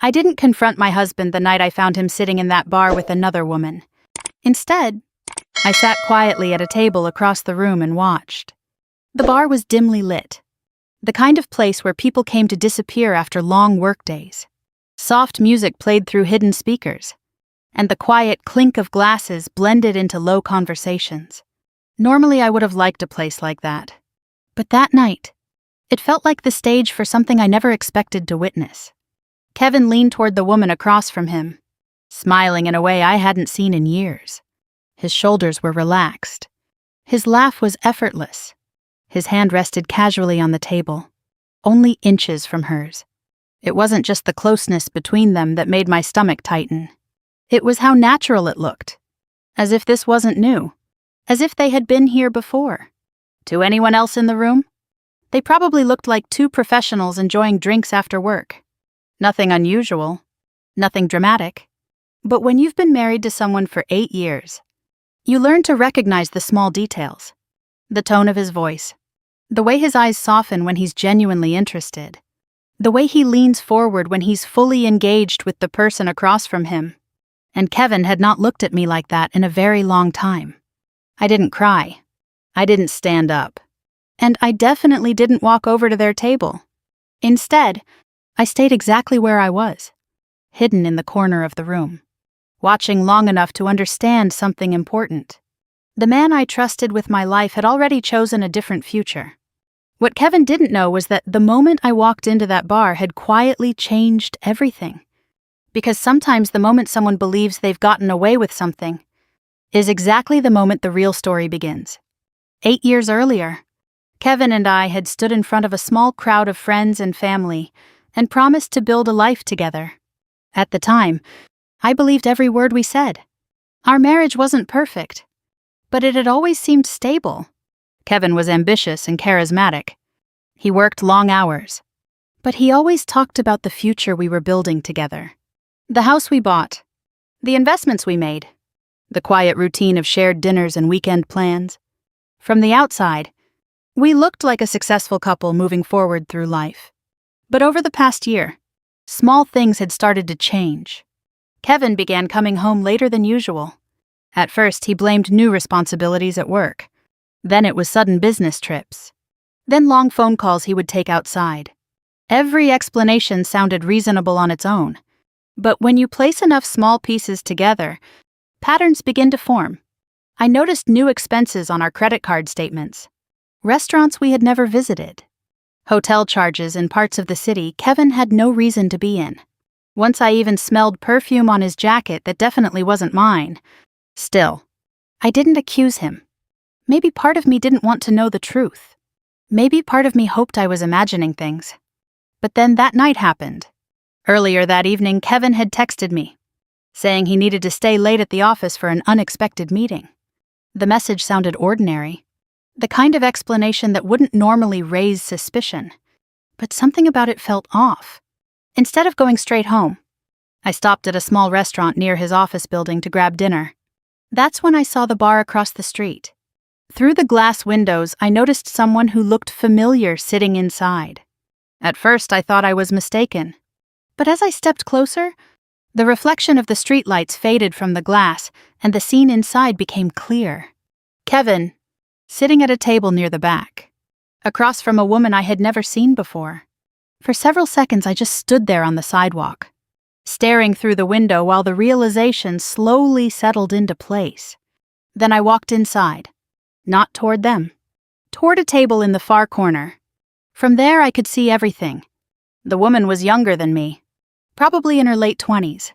I didn't confront my husband the night I found him sitting in that bar with another woman. Instead, I sat quietly at a table across the room and watched. The bar was dimly lit, the kind of place where people came to disappear after long workdays. Soft music played through hidden speakers, and the quiet clink of glasses blended into low conversations. Normally, I would have liked a place like that. But that night, it felt like the stage for something I never expected to witness. Kevin leaned toward the woman across from him, smiling in a way I hadn't seen in years. His shoulders were relaxed. His laugh was effortless. His hand rested casually on the table, only inches from hers. It wasn't just the closeness between them that made my stomach tighten. It was how natural it looked, as if this wasn't new, as if they had been here before. To anyone else in the room, they probably looked like two professionals enjoying drinks after work. Nothing unusual, nothing dramatic. But when you've been married to someone for 8 years, you learn to recognize the small details. The tone of his voice, the way his eyes soften when he's genuinely interested, the way he leans forward when he's fully engaged with the person across from him. And Kevin had not looked at me like that in a very long time. I didn't cry. I didn't stand up. And I definitely didn't walk over to their table. Instead, I stayed exactly where I was, hidden in the corner of the room, watching long enough to understand something important. The man I trusted with my life had already chosen a different future. What Kevin didn't know was that the moment I walked into that bar had quietly changed everything. Because sometimes the moment someone believes they've gotten away with something is exactly the moment the real story begins. 8 years earlier, Kevin and I had stood in front of a small crowd of friends and family and promised to build a life together. At the time, I believed every word we said. Our marriage wasn't perfect, but it had always seemed stable. Kevin was ambitious and charismatic. He worked long hours, but he always talked about the future we were building together. The house we bought, the investments we made, the quiet routine of shared dinners and weekend plans. From the outside, we looked like a successful couple moving forward through life. But over the past year, small things had started to change. Kevin began coming home later than usual. At first, he blamed new responsibilities at work. Then it was sudden business trips. Then long phone calls he would take outside. Every explanation sounded reasonable on its own. But when you place enough small pieces together, patterns begin to form. I noticed new expenses on our credit card statements. Restaurants we had never visited. Hotel charges in parts of the city Kevin had no reason to be in. Once I even smelled perfume on his jacket that definitely wasn't mine. Still, I didn't accuse him. Maybe part of me didn't want to know the truth. Maybe part of me hoped I was imagining things. But then that night happened. Earlier that evening, Kevin had texted me, saying he needed to stay late at the office for an unexpected meeting. The message sounded ordinary, the kind of explanation that wouldn't normally raise suspicion. But something about it felt off. Instead of going straight home, I stopped at a small restaurant near his office building to grab dinner. That's when I saw the bar across the street. Through the glass windows, I noticed someone who looked familiar sitting inside. At first, I thought I was mistaken. But as I stepped closer, the reflection of the streetlights faded from the glass, and the scene inside became clear. Kevin, sitting at a table near the back, across from a woman I had never seen before. For several seconds, I just stood there on the sidewalk, staring through the window while the realization slowly settled into place. Then I walked inside, not toward them, toward a table in the far corner. From there, I could see everything. The woman was younger than me, probably in her late 20s.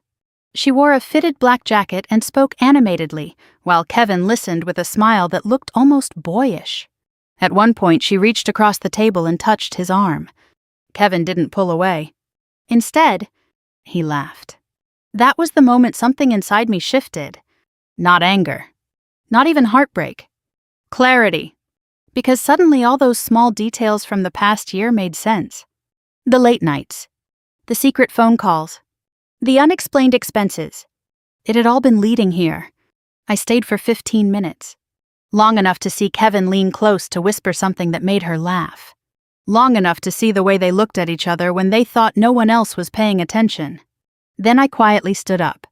She wore a fitted black jacket and spoke animatedly, while Kevin listened with a smile that looked almost boyish. At one point, she reached across the table and touched his arm. Kevin didn't pull away. Instead, he laughed. That was the moment something inside me shifted. Not anger. Not even heartbreak. Clarity. Because suddenly all those small details from the past year made sense. The late nights. The secret phone calls. The unexplained expenses. It had all been leading here. I stayed for 15 minutes. Long enough to see Kevin lean close to whisper something that made her laugh. Long enough to see the way they looked at each other when they thought no one else was paying attention. Then I quietly stood up,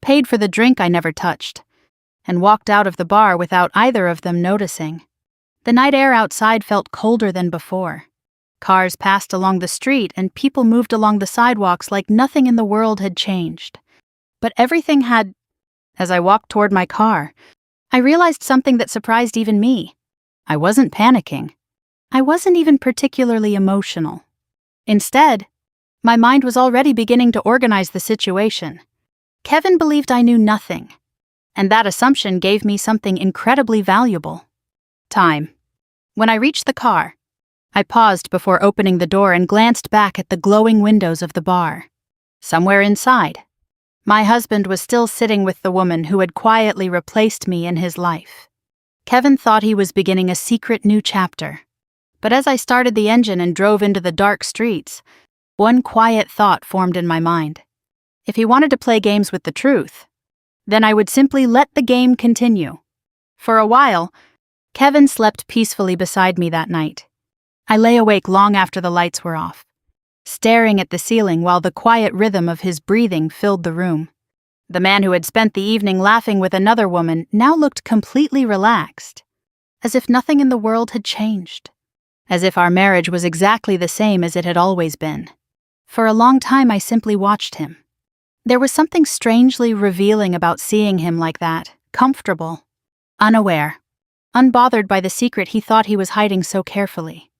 paid for the drink I never touched, and walked out of the bar without either of them noticing. The night air outside felt colder than before. Cars passed along the street and people moved along the sidewalks like nothing in the world had changed. But everything had. As I walked toward my car, I realized something that surprised even me. I wasn't panicking. I wasn't even particularly emotional. Instead, my mind was already beginning to organize the situation. Kevin believed I knew nothing, and that assumption gave me something incredibly valuable: time. When I reached the car, I paused before opening the door and glanced back at the glowing windows of the bar. Somewhere inside, my husband was still sitting with the woman who had quietly replaced me in his life. Kevin thought he was beginning a secret new chapter. But as I started the engine and drove into the dark streets, one quiet thought formed in my mind. If he wanted to play games with the truth, then I would simply let the game continue. For a while, Kevin slept peacefully beside me that night. I lay awake long after the lights were off, staring at the ceiling while the quiet rhythm of his breathing filled the room. The man who had spent the evening laughing with another woman now looked completely relaxed, as if nothing in the world had changed, as if our marriage was exactly the same as it had always been. For a long time I simply watched him. There was something strangely revealing about seeing him like that, comfortable, unaware, unbothered by the secret he thought he was hiding so carefully.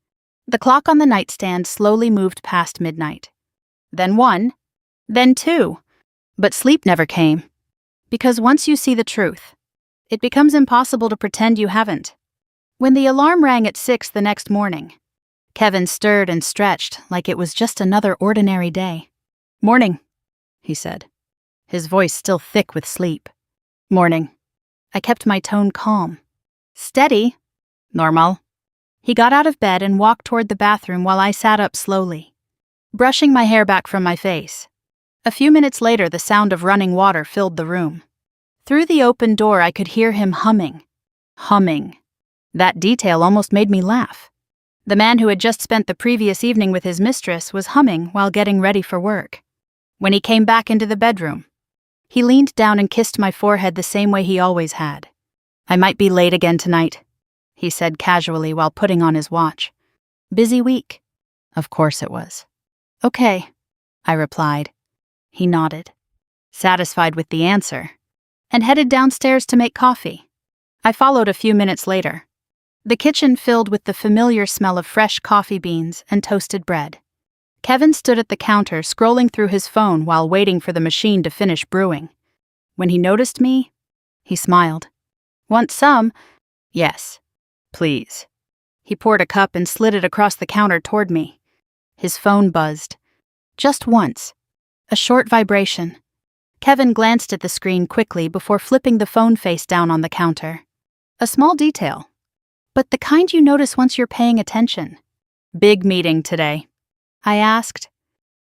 The clock on the nightstand slowly moved past midnight. Then 1, then 2, but sleep never came. Because once you see the truth, it becomes impossible to pretend you haven't. When the alarm rang at 6 the next morning, Kevin stirred and stretched like it was just another ordinary day. "Morning," he said, his voice still thick with sleep. "Morning." I kept my tone calm. "Steady." "Normal." He got out of bed and walked toward the bathroom while I sat up slowly, brushing my hair back from my face. A few minutes later, the sound of running water filled the room. Through the open door, I could hear him humming. Humming. That detail almost made me laugh. The man who had just spent the previous evening with his mistress was humming while getting ready for work. When he came back into the bedroom, he leaned down and kissed my forehead the same way he always had. "I might be late again tonight," he said casually while putting on his watch. "Busy week." Of course it was. "Okay," I replied. He nodded, satisfied with the answer, and headed downstairs to make coffee. I followed a few minutes later, the kitchen filled with the familiar smell of fresh coffee beans and toasted bread. Kevin stood at the counter scrolling through his phone while waiting for the machine to finish brewing. When he noticed me, he smiled. "Want some?" "Yes, please." He poured a cup and slid it across the counter toward me. His phone buzzed. Just once. A short vibration. Kevin glanced at the screen quickly before flipping the phone face down on the counter. A small detail, but the kind you notice once you're paying attention. "Big meeting today?" I asked.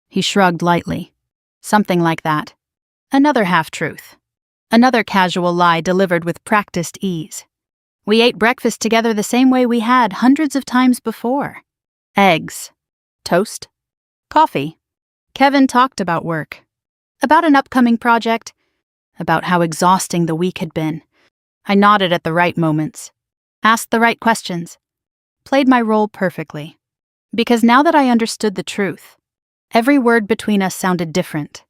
He shrugged lightly. "Something like that." Another half-truth. Another casual lie delivered with practiced ease. We ate breakfast together the same way we had hundreds of times before. Eggs. Toast. Coffee. Kevin talked about work. About an upcoming project. About how exhausting the week had been. I nodded at the right moments. Asked the right questions. Played my role perfectly. Because now that I understood the truth, every word between us sounded different.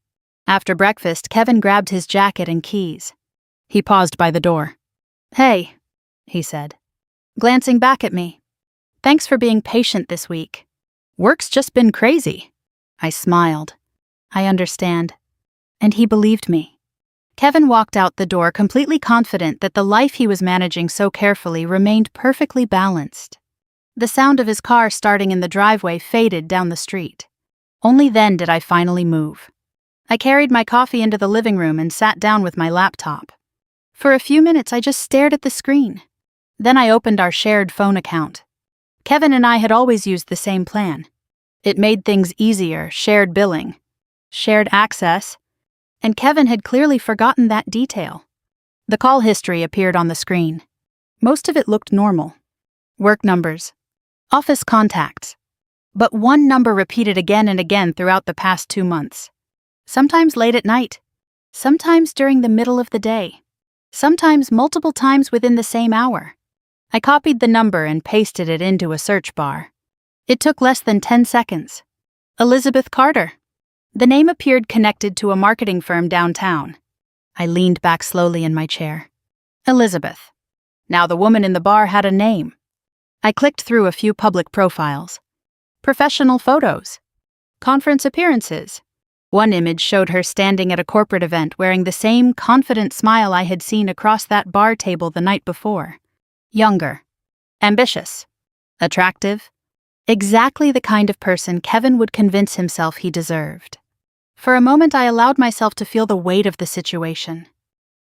After breakfast, Kevin grabbed his jacket and keys. He paused by the door. "Hey," he said, glancing back at me. "Thanks for being patient this week. Work's just been crazy." I smiled. "I understand." And he believed me. Kevin walked out the door completely confident that the life he was managing so carefully remained perfectly balanced. The sound of his car starting in the driveway faded down the street. Only then did I finally move. I carried my coffee into the living room and sat down with my laptop. For a few minutes I just stared at the screen. Then I opened our shared phone account. Kevin and I had always used the same plan. It made things easier, shared billing, shared access, and Kevin had clearly forgotten that detail. The call history appeared on the screen. Most of it looked normal. Work numbers, office contacts. But one number repeated again and again throughout the past 2 months. Sometimes late at night. Sometimes during the middle of the day. Sometimes multiple times within the same hour. I copied the number and pasted it into a search bar. It took less than 10 seconds. Elizabeth Carter. The name appeared connected to a marketing firm downtown. I leaned back slowly in my chair. Elizabeth. Now the woman in the bar had a name. I clicked through a few public profiles. Professional photos. Conference appearances. One image showed her standing at a corporate event wearing the same confident smile I had seen across that bar table the night before. Younger. Ambitious. Attractive. Exactly the kind of person Kevin would convince himself he deserved. For a moment I allowed myself to feel the weight of the situation.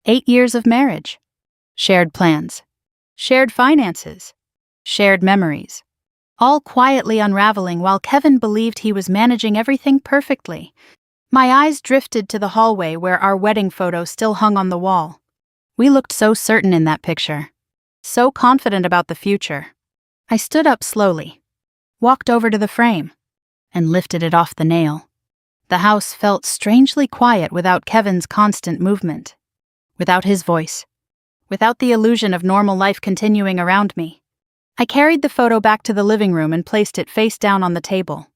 8 years of marriage. Shared plans. Shared finances. Shared memories. All quietly unraveling while Kevin believed he was managing everything perfectly. My eyes drifted to the hallway where our wedding photo still hung on the wall. We looked so certain in that picture. So confident about the future. I stood up slowly, walked over to the frame, and lifted it off the nail. The house felt strangely quiet without Kevin's constant movement. Without his voice. Without the illusion of normal life continuing around me. I carried the photo back to the living room and placed it face down on the table.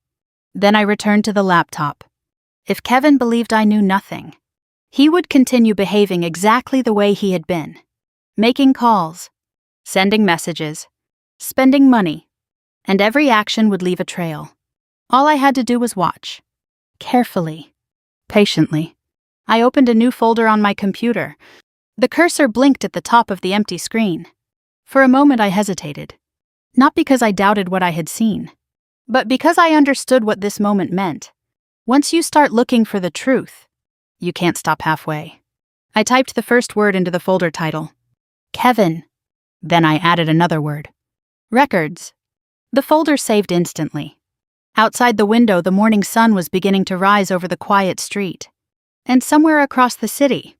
Then I returned to the laptop. If Kevin believed I knew nothing, he would continue behaving exactly the way he had been. Making calls, sending messages, spending money, and every action would leave a trail. All I had to do was watch. Carefully. Patiently. I opened a new folder on my computer. The cursor blinked at the top of the empty screen. For a moment I hesitated. Not because I doubted what I had seen, but because I understood what this moment meant. Once you start looking for the truth, you can't stop halfway. I typed the first word into the folder title. Kevin. Then I added another word. Records. The folder saved instantly. Outside the window, the morning sun was beginning to rise over the quiet street. And somewhere across the city,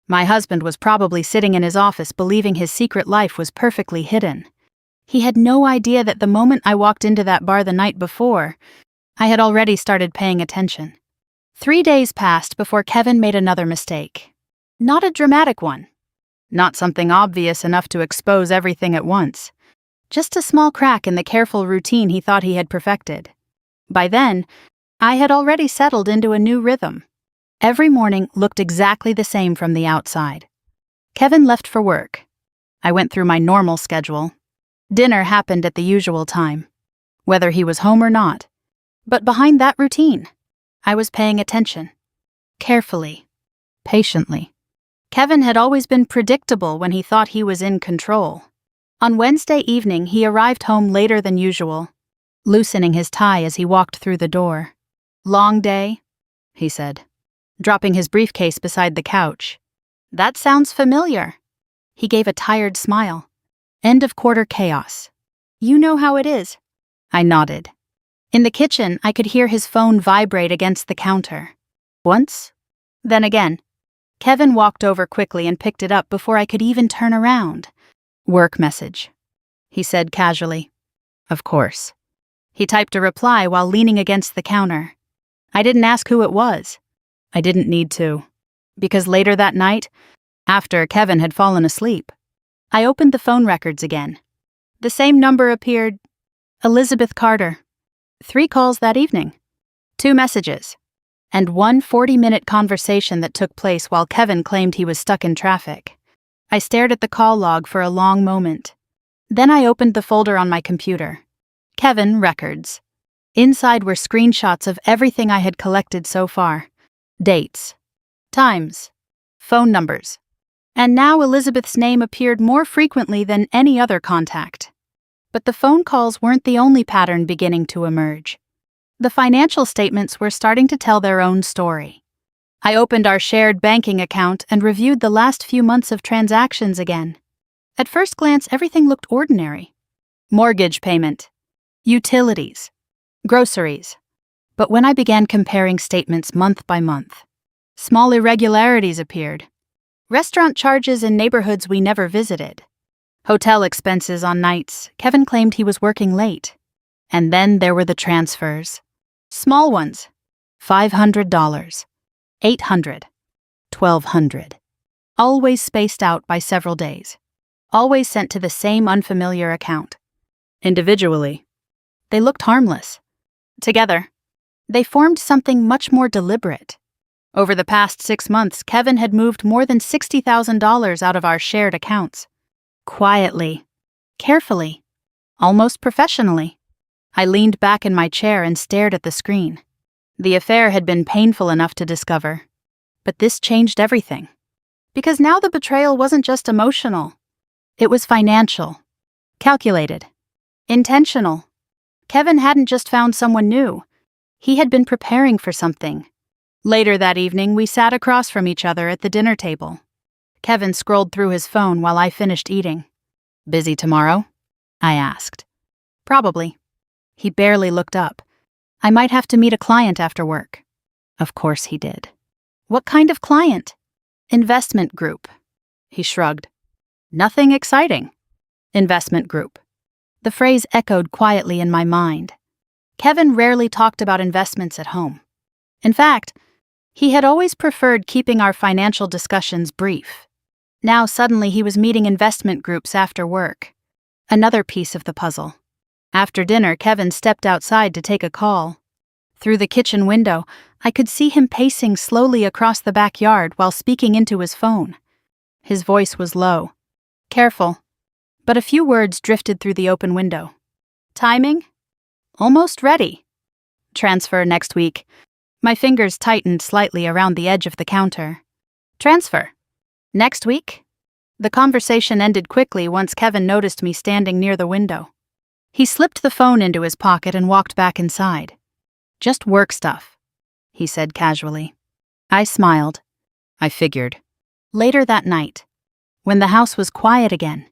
my husband was probably sitting in his office believing his secret life was perfectly hidden. He had no idea that the moment I walked into that bar the night before, I had already started paying attention. 3 days passed before Kevin made another mistake. Not a dramatic one. Not something obvious enough to expose everything at once. Just a small crack in the careful routine he thought he had perfected. By then, I had already settled into a new rhythm. Every morning looked exactly the same from the outside. Kevin left for work. I went through my normal schedule. Dinner happened at the usual time, whether he was home or not. But behind that routine, I was paying attention. Carefully. Patiently. Kevin had always been predictable when he thought he was in control. On Wednesday evening, he arrived home later than usual, loosening his tie as he walked through the door. Long day, he said, dropping his briefcase beside the couch. That sounds familiar. He gave a tired smile. End of quarter chaos. You know how it is. I nodded. In the kitchen, I could hear his phone vibrate against the counter. Once, then again. Kevin walked over quickly and picked it up before I could even turn around. Work message, he said casually. Of course. He typed a reply while leaning against the counter. I didn't ask who it was. I didn't need to. Because later that night, after Kevin had fallen asleep, I opened the phone records again. The same number appeared. Elizabeth Carter. 3 calls that evening. 2 messages. And 1 40-minute conversation that took place while Kevin claimed he was stuck in traffic. I stared at the call log for a long moment. Then I opened the folder on my computer. Kevin Records. Inside were screenshots of everything I had collected so far. Dates. Times. Phone numbers. And now Elizabeth's name appeared more frequently than any other contact. But the phone calls weren't the only pattern beginning to emerge. The financial statements were starting to tell their own story. I opened our shared banking account and reviewed the last few months of transactions again. At first glance, everything looked ordinary. Mortgage payment, utilities, groceries. But when I began comparing statements month by month, small irregularities appeared. Restaurant charges in neighborhoods we never visited. Hotel expenses on nights Kevin claimed he was working late. And then there were the transfers. Small ones. $500. $800, $1,200. Always spaced out by several days. Always sent to the same unfamiliar account. Individually, they looked harmless. Together, they formed something much more deliberate. Over the past 6 months, Kevin had moved more than $60,000 out of our shared accounts. Quietly, carefully, almost professionally. I leaned back in my chair and stared at the screen. The affair had been painful enough to discover, but this changed everything. Because now the betrayal wasn't just emotional. It was financial, calculated, intentional. Kevin hadn't just found someone new. He had been preparing for something. Later that evening, we sat across from each other at the dinner table. Kevin scrolled through his phone while I finished eating. "Busy tomorrow?" I asked. "Probably." He barely looked up. "I might have to meet a client after work." Of course he did. "What kind of client?" "Investment group." He shrugged. "Nothing exciting." Investment group. The phrase echoed quietly in my mind. Kevin rarely talked about investments at home. In fact, he had always preferred keeping our financial discussions brief. Now suddenly he was meeting investment groups after work. Another piece of the puzzle. After dinner, Kevin stepped outside to take a call. Through the kitchen window, I could see him pacing slowly across the backyard while speaking into his phone. His voice was low, careful, but a few words drifted through the open window. "Timing? Almost ready. Transfer next week." My fingers tightened slightly around the edge of the counter. "Transfer? Next week?" The conversation ended quickly once Kevin noticed me standing near the window. He slipped the phone into his pocket and walked back inside. "Just work stuff," he said casually. I smiled. I figured. Later that night, when the house was quiet again,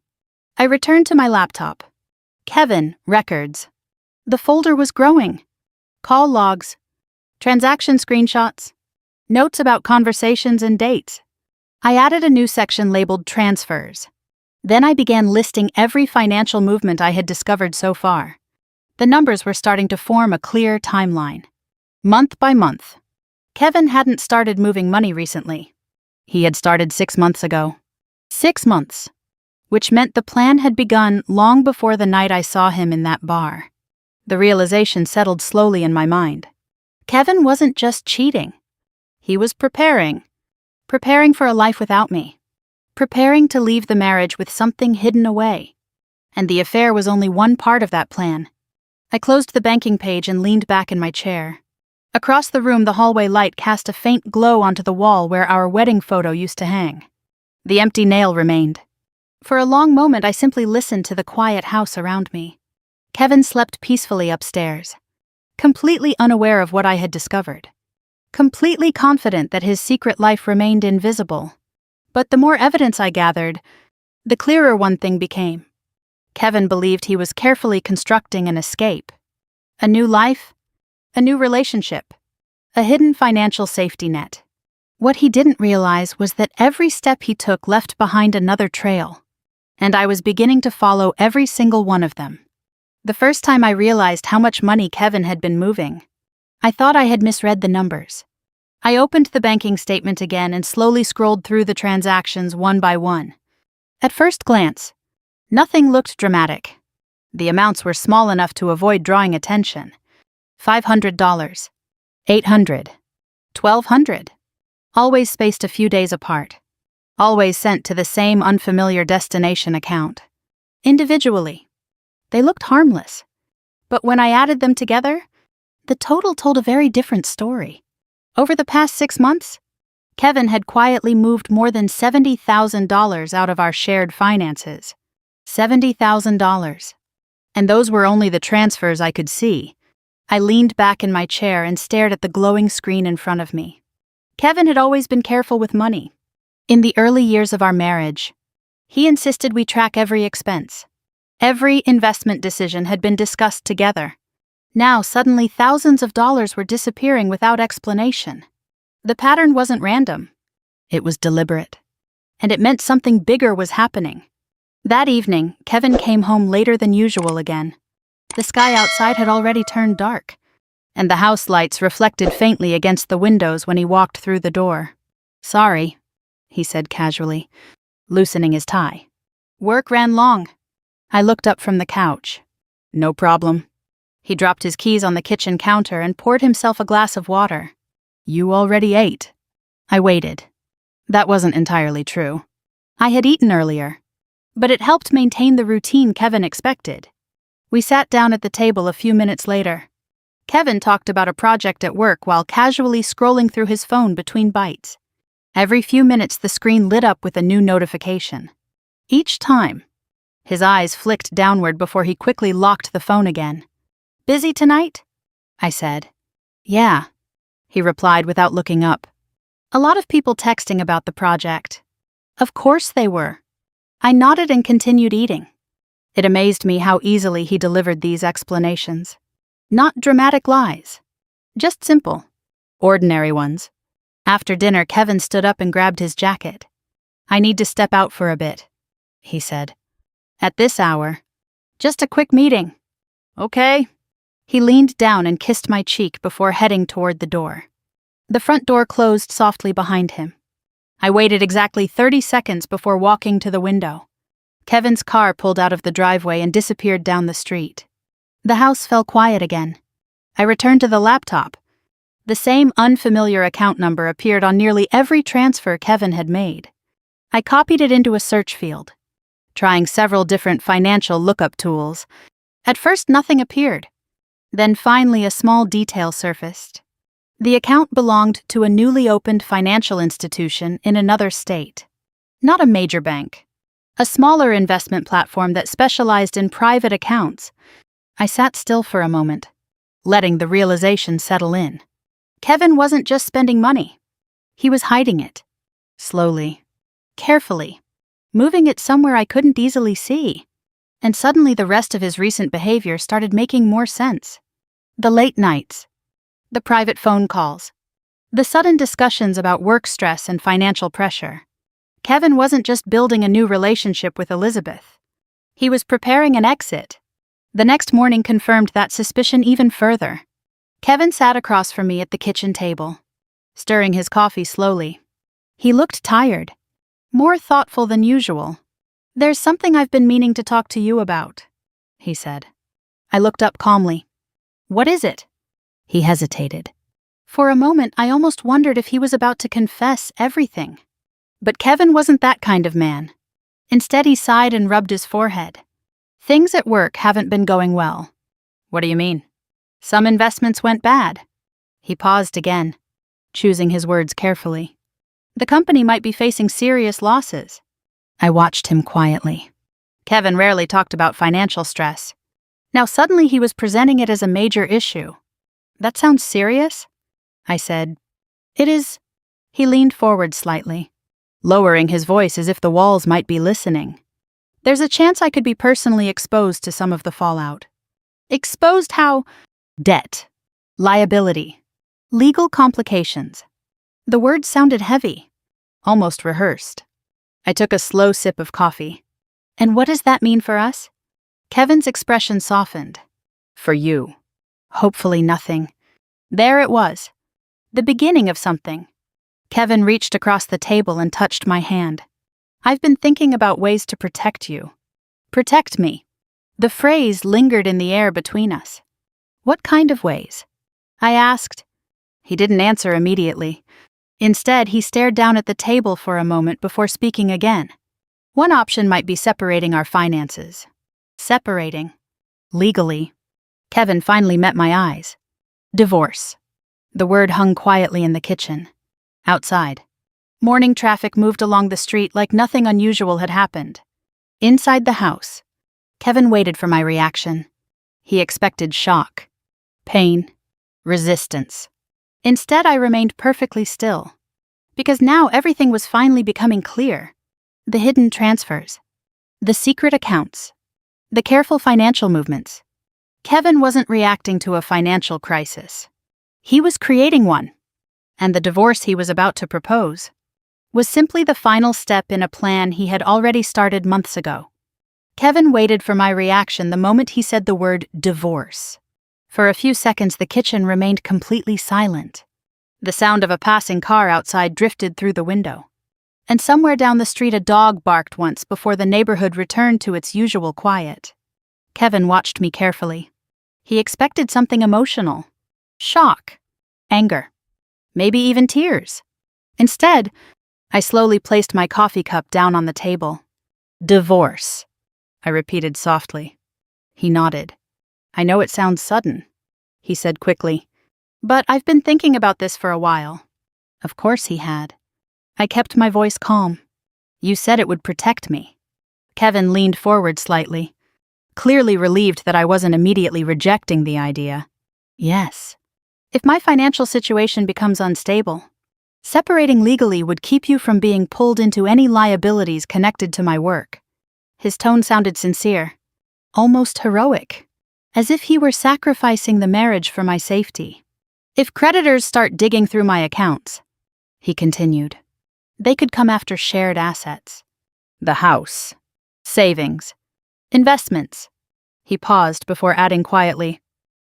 I returned to my laptop. Kevin, records. The folder was growing. Call logs, transaction screenshots, notes about conversations and dates. I added a new section labeled transfers. Then I began listing every financial movement I had discovered so far. The numbers were starting to form a clear timeline. Month by month. Kevin hadn't started moving money recently. He had started 6 months ago. 6 months. Which meant the plan had begun long before the night I saw him in that bar. The realization settled slowly in my mind. Kevin wasn't just cheating. He was preparing for a life without me. Preparing to leave the marriage with something hidden away. And the affair was only one part of that plan. I closed the banking page and leaned back in my chair. Across the room, the hallway light cast a faint glow onto the wall where our wedding photo used to hang. The empty nail remained. For a long moment, I simply listened to the quiet house around me. Kevin slept peacefully upstairs, completely unaware of what I had discovered. Completely confident that his secret life remained invisible. But the more evidence I gathered, the clearer one thing became. Kevin believed he was carefully constructing an escape. A new life, a new relationship, a hidden financial safety net. What he didn't realize was that every step he took left behind another trail, and I was beginning to follow every single one of them. The first time I realized how much money Kevin had been moving, I thought I had misread the numbers. I opened the banking statement again and slowly scrolled through the transactions one by one. At first glance, nothing looked dramatic. The amounts were small enough to avoid drawing attention. $500, $800, $1,200. Always spaced a few days apart. Always sent to the same unfamiliar destination account. Individually, they looked harmless. But when I added them together, the total told a very different story. Over the past 6 months, Kevin had quietly moved more than $70,000 out of our shared finances. $70,000. And those were only the transfers I could see. I leaned back in my chair and stared at the glowing screen in front of me. Kevin had always been careful with money. In the early years of our marriage, he insisted we track every expense. Every investment decision had been discussed together. Now, suddenly, thousands of dollars were disappearing without explanation. The pattern wasn't random. It was deliberate. And it meant something bigger was happening. That evening, Kevin came home later than usual again. The sky outside had already turned dark. and the house lights reflected faintly against the windows when he walked through the door. "Sorry," he said casually, loosening his tie. "Work ran long." I looked up from the couch. "No problem." He dropped his keys on the kitchen counter and poured himself a glass of water. "You already ate." I waited. That wasn't entirely true. I had eaten earlier, but it helped maintain the routine Kevin expected. We sat down at the table a few minutes later. Kevin talked about a project at work while casually scrolling through his phone between bites. Every few minutes the screen lit up with a new notification. Each time, his eyes flicked downward before he quickly locked the phone again. "Busy tonight?" I said. "Yeah," he replied without looking up. "A lot of people texting about the project." Of course they were. I nodded and continued eating. It amazed me how easily he delivered these explanations. Not dramatic lies. Just simple, ordinary ones. After dinner, Kevin stood up and grabbed his jacket. "I need to step out for a bit," he said. "At this hour?" "Just a quick meeting." "Okay." He leaned down and kissed my cheek before heading toward the door. The front door closed softly behind him. I waited exactly 30 seconds before walking to the window. Kevin's car pulled out of the driveway and disappeared down the street. The house fell quiet again. I returned to the laptop. The same unfamiliar account number appeared on nearly every transfer Kevin had made. I copied it into a search field, trying several different financial lookup tools. At first, nothing appeared. Then finally, a small detail surfaced. The account belonged to a newly opened financial institution in another state. Not a major bank. A smaller investment platform that specialized in private accounts. I sat still for a moment, letting the realization settle in. Kevin wasn't just spending money. He was hiding it. Slowly. Carefully. Moving it somewhere I couldn't easily see. And suddenly the rest of his recent behavior started making more sense. The late nights. The private phone calls. The sudden discussions about work stress and financial pressure. Kevin wasn't just building a new relationship with Elizabeth. He was preparing an exit. The next morning confirmed that suspicion even further. Kevin sat across from me at the kitchen table, stirring his coffee slowly. He looked tired, more thoughtful than usual. "There's something I've been meaning to talk to you about," he said. I looked up calmly. "What is it?" He hesitated. For a moment, I almost wondered if he was about to confess everything. But Kevin wasn't that kind of man. Instead, he sighed and rubbed his forehead. "Things at work haven't been going well." "What do you mean?" "Some investments went bad." He paused again, choosing his words carefully. "The company might be facing serious losses." I watched him quietly. Kevin rarely talked about financial stress. Now suddenly he was presenting it as a major issue. "That sounds serious?" I said. "It is." He leaned forward slightly, lowering his voice as if the walls might be listening. "There's a chance I could be personally exposed to some of the fallout." "Exposed how?" "Debt, liability, legal complications." The words sounded heavy, almost rehearsed. I took a slow sip of coffee. "And what does that mean for us?" Kevin's expression softened. "For you, hopefully nothing." There it was. The beginning of something. Kevin reached across the table and touched my hand. "I've been thinking about ways to protect you." "Protect me." The phrase lingered in the air between us. "What kind of ways?" I asked. He didn't answer immediately. Instead, he stared down at the table for a moment before speaking again. "One option might be separating our finances." Separating. Legally. Kevin finally met my eyes. "Divorce." The word hung quietly in the kitchen. Outside, morning traffic moved along the street like nothing unusual had happened. Inside the house, Kevin waited for my reaction. He expected shock, pain, resistance. Instead, I remained perfectly still. Because now everything was finally becoming clear. The hidden transfers. The secret accounts. The careful financial movements. Kevin wasn't reacting to a financial crisis. He was creating one. And the divorce he was about to propose was simply the final step in a plan he had already started months ago. Kevin waited for my reaction the moment he said the word divorce. For a few seconds, the kitchen remained completely silent. The sound of a passing car outside drifted through the window. And somewhere down the street, a dog barked once before the neighborhood returned to its usual quiet. Kevin watched me carefully. He expected something emotional. Shock. Anger. Maybe even tears. Instead, I slowly placed my coffee cup down on the table. Divorce, I repeated softly. He nodded. I know it sounds sudden, he said quickly, but I've been thinking about this for a while. Of course he had. I kept my voice calm. You said it would protect me. Kevin leaned forward slightly, clearly relieved that I wasn't immediately rejecting the idea. Yes. If my financial situation becomes unstable, separating legally would keep you from being pulled into any liabilities connected to my work. His tone sounded sincere, almost heroic, as if he were sacrificing the marriage for my safety. If creditors start digging through my accounts, he continued, they could come after shared assets. The house, savings, investments. He paused before adding quietly,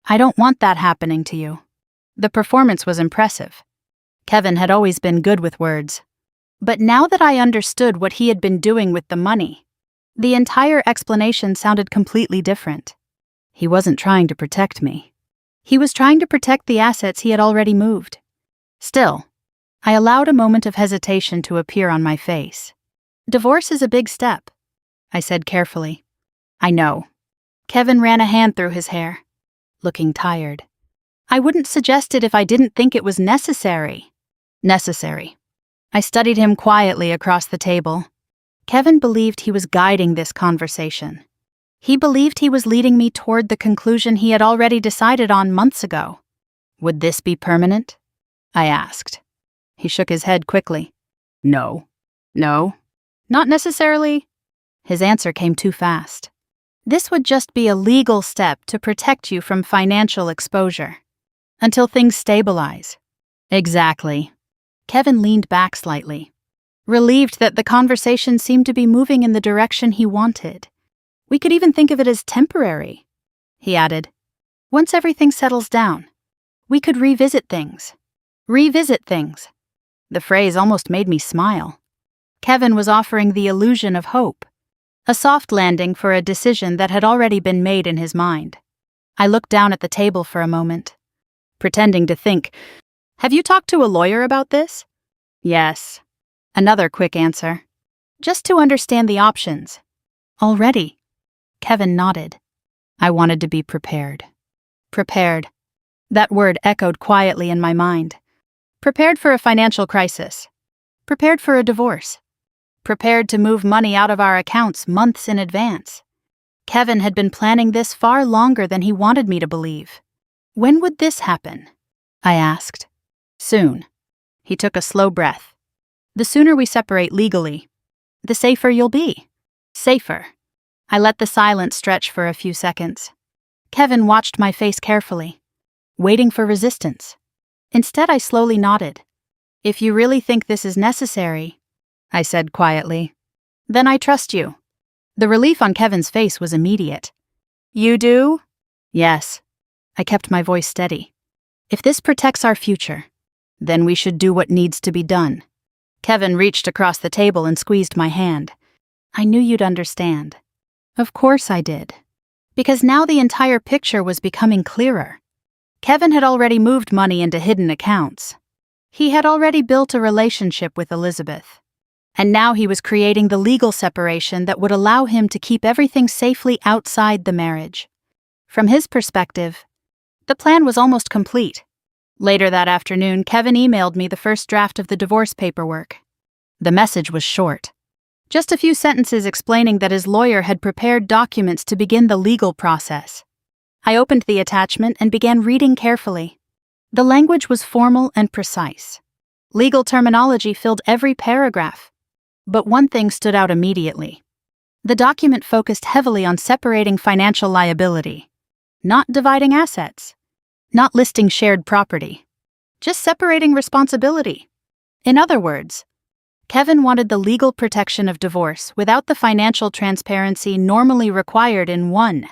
I don't want that happening to you. The performance was impressive. Kevin had always been good with words. But now that I understood what he had been doing with the money, the entire explanation sounded completely different. He wasn't trying to protect me. He was trying to protect the assets he had already moved. Still, I allowed a moment of hesitation to appear on my face. Divorce is a big step, I said carefully. I know. Kevin ran a hand through his hair, looking tired. I wouldn't suggest it if I didn't think it was necessary. Necessary. I studied him quietly across the table. Kevin believed he was guiding this conversation. He believed he was leading me toward the conclusion he had already decided on months ago. Would this be permanent? I asked. He shook his head quickly. No. No. Not necessarily. His answer came too fast. This would just be a legal step to protect you from financial exposure. Until things stabilize. Exactly. Kevin leaned back slightly, relieved that the conversation seemed to be moving in the direction he wanted. We could even think of it as temporary, he added. Once everything settles down, we could revisit things. Revisit things. The phrase almost made me smile. Kevin was offering the illusion of hope, a soft landing for a decision that had already been made in his mind. I looked down at the table for a moment, pretending to think, have you talked to a lawyer about this? Yes. Another quick answer. Just to understand the options. Already. Kevin nodded. I wanted to be prepared. Prepared. That word echoed quietly in my mind. Prepared for a financial crisis. Prepared for a divorce. Prepared to move money out of our accounts months in advance. Kevin had been planning this far longer than he wanted me to believe. When would this happen? I asked. Soon. He took a slow breath. The sooner we separate legally, the safer you'll be. Safer. I let the silence stretch for a few seconds. Kevin watched my face carefully, waiting for resistance. Instead, I slowly nodded. If you really think this is necessary, I said quietly, then I trust you. The relief on Kevin's face was immediate. You do? Yes. I kept my voice steady. If this protects our future, then we should do what needs to be done. Kevin reached across the table and squeezed my hand. I knew you'd understand. Of course I did. Because now the entire picture was becoming clearer. Kevin had already moved money into hidden accounts. He had already built a relationship with Elizabeth. And now he was creating the legal separation that would allow him to keep everything safely outside the marriage. From his perspective, the plan was almost complete. Later that afternoon, Kevin emailed me the first draft of the divorce paperwork. The message was short. Just a few sentences explaining that his lawyer had prepared documents to begin the legal process. I opened the attachment and began reading carefully. The language was formal and precise. Legal terminology filled every paragraph. But one thing stood out immediately. The document focused heavily on separating financial liability, not dividing assets. Not listing shared property, just separating responsibility. In other words, Kevin wanted the legal protection of divorce without the financial transparency normally required in one,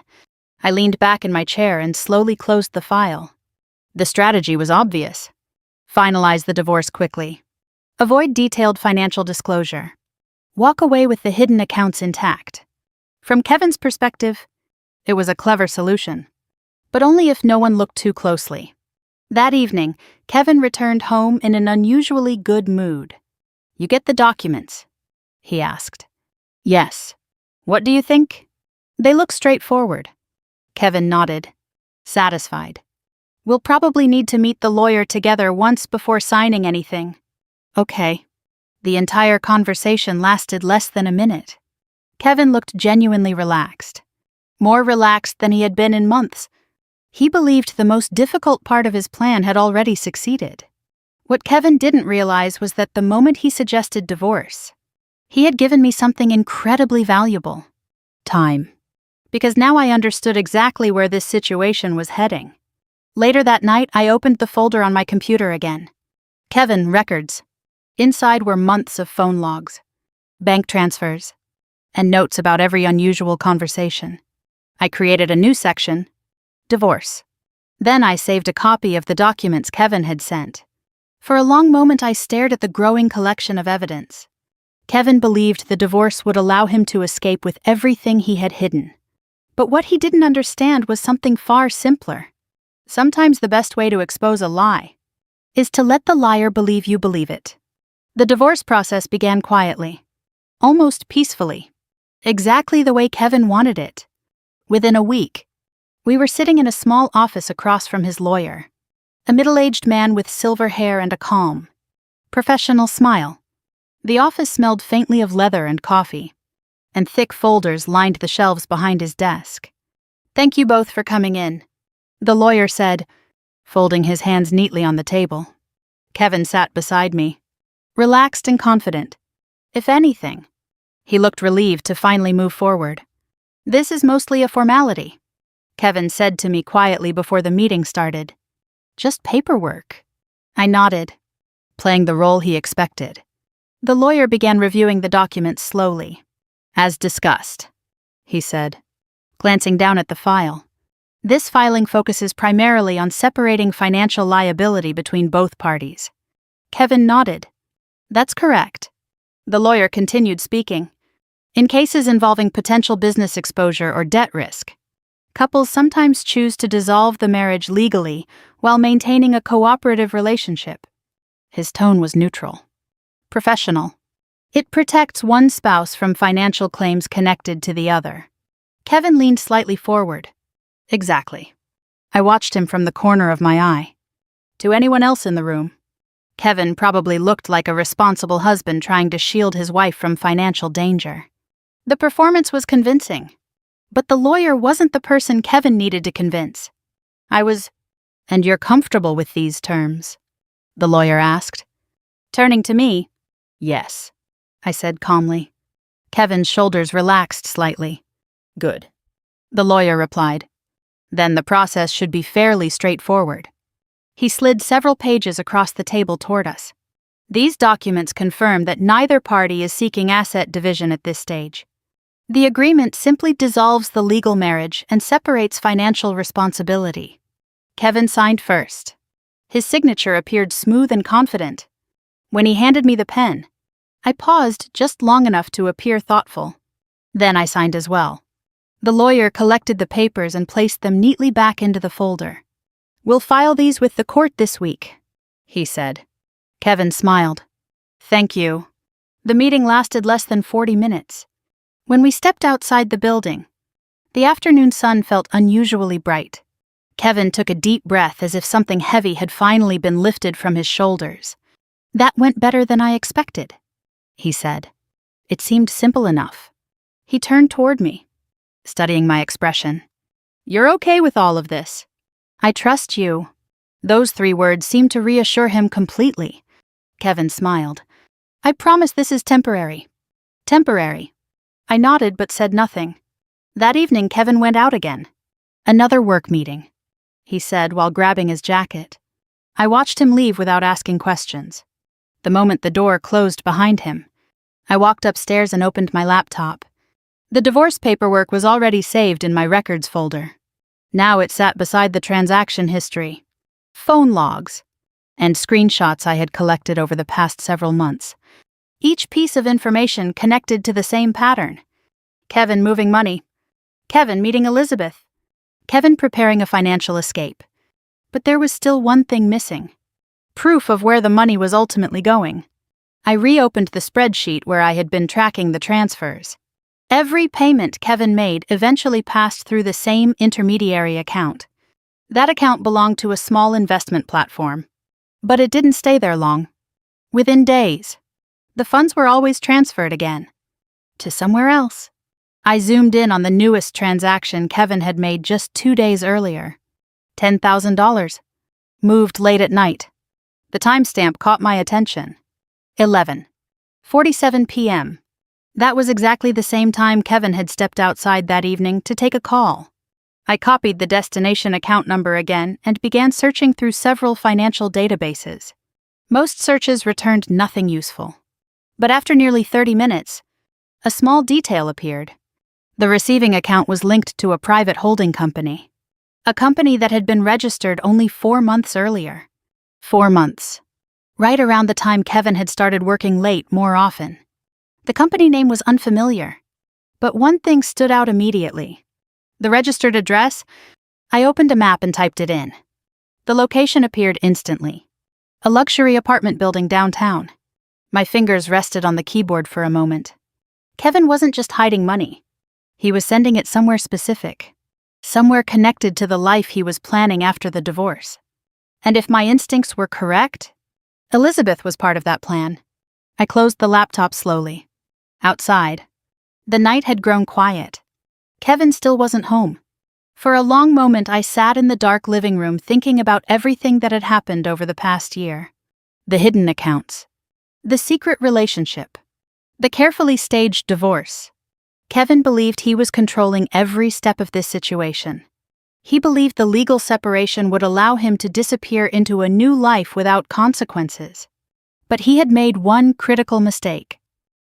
I leaned back in my chair and slowly closed the file. The strategy was obvious. Finalize the divorce quickly. Avoid detailed financial disclosure. Walk away with the hidden accounts intact. From Kevin's perspective, it was a clever solution, but only if no one looked too closely. That evening, Kevin returned home in an unusually good mood. "You get the documents?" he asked. "Yes. What do you think?" "They look straightforward." Kevin nodded, satisfied. "We'll probably need to meet the lawyer together once before signing anything." "Okay." The entire conversation lasted less than a minute. Kevin looked genuinely relaxed. More relaxed than he had been in months. He believed the most difficult part of his plan had already succeeded. What Kevin didn't realize was that the moment he suggested divorce, he had given me something incredibly valuable: time. Because now I understood exactly where this situation was heading. Later that night, I opened the folder on my computer again. Kevin, records. Inside were months of phone logs, bank transfers, and notes about every unusual conversation. I created a new section, divorce. Then I saved a copy of the documents Kevin had sent. For a long moment I stared at the growing collection of evidence. Kevin believed the divorce would allow him to escape with everything he had hidden. But what he didn't understand was something far simpler. Sometimes the best way to expose a lie is to let the liar believe you believe it. The divorce process began quietly, almost peacefully, exactly the way Kevin wanted it. Within a week, we were sitting in a small office across from his lawyer, a middle-aged man with silver hair and a calm, professional smile. The office smelled faintly of leather and coffee, and thick folders lined the shelves behind his desk. "Thank you both for coming in," the lawyer said, folding his hands neatly on the table. Kevin sat beside me, relaxed and confident. If anything, he looked relieved to finally move forward. "This is mostly a formality," Kevin said to me quietly before the meeting started. "Just paperwork." I nodded, playing the role he expected. The lawyer began reviewing the documents slowly. "As discussed," he said, glancing down at the file. "This filing focuses primarily on separating financial liability between both parties." Kevin nodded. "That's correct." The lawyer continued speaking. "In cases involving potential business exposure or debt risk, couples sometimes choose to dissolve the marriage legally while maintaining a cooperative relationship." His tone was neutral, professional. "It protects one spouse from financial claims connected to the other." Kevin leaned slightly forward. "Exactly." I watched him from the corner of my eye. To anyone else in the room, Kevin probably looked like a responsible husband trying to shield his wife from financial danger. The performance was convincing, but the lawyer wasn't the person Kevin needed to convince. "And you're comfortable with these terms?" the lawyer asked. Turning to me, "Yes," I said calmly. Kevin's shoulders relaxed slightly. "Good," the lawyer replied. "Then the process should be fairly straightforward." He slid several pages across the table toward us. "These documents confirm that neither party is seeking asset division at this stage. The agreement simply dissolves the legal marriage and separates financial responsibility." Kevin signed first. His signature appeared smooth and confident. When he handed me the pen, I paused just long enough to appear thoughtful. Then I signed as well. The lawyer collected the papers and placed them neatly back into the folder. "We'll file these with the court this week," he said. Kevin smiled. "Thank you." The meeting lasted less than 40 minutes. When we stepped outside the building, the afternoon sun felt unusually bright. Kevin took a deep breath as if something heavy had finally been lifted from his shoulders. "That went better than I expected," he said. It seemed simple enough. He turned toward me, studying my expression. "You're okay with all of this?" "I trust you." Those 3 words seemed to reassure him completely. Kevin smiled. "I promise this is temporary." "Temporary." I nodded but said nothing. That evening Kevin went out again. "Another work meeting," he said while grabbing his jacket. I watched him leave without asking questions. The moment the door closed behind him, I walked upstairs and opened my laptop. The divorce paperwork was already saved in my records folder. Now it sat beside the transaction history, phone logs, and screenshots I had collected over the past several months. Each piece of information connected to the same pattern. Kevin moving money. Kevin meeting Elizabeth. Kevin preparing a financial escape. But there was still one thing missing. Proof of where the money was ultimately going. I reopened the spreadsheet where I had been tracking the transfers. Every payment Kevin made eventually passed through the same intermediary account. That account belonged to a small investment platform. But it didn't stay there long. Within days, the funds were always transferred again. To somewhere else. I zoomed in on the newest transaction Kevin had made just 2 days earlier. $10,000. Moved late at night. The timestamp caught my attention. 11:47 p.m. That was exactly the same time Kevin had stepped outside that evening to take a call. I copied the destination account number again and began searching through several financial databases. Most searches returned nothing useful. But after nearly 30 minutes, a small detail appeared. The receiving account was linked to a private holding company. A company that had been registered only 4 months earlier. 4 months. Right around the time Kevin had started working late more often. The company name was unfamiliar. But one thing stood out immediately. The registered address? I opened a map and typed it in. The location appeared instantly. A luxury apartment building downtown. My fingers rested on the keyboard for a moment. Kevin wasn't just hiding money. He was sending it somewhere specific. Somewhere connected to the life he was planning after the divorce. And if my instincts were correct, Elizabeth was part of that plan. I closed the laptop slowly. Outside, the night had grown quiet. Kevin still wasn't home. For a long moment I sat in the dark living room thinking about everything that had happened over the past year. The hidden accounts. The secret relationship. The carefully staged divorce. Kevin believed he was controlling every step of this situation. He believed the legal separation would allow him to disappear into a new life without consequences. But he had made one critical mistake.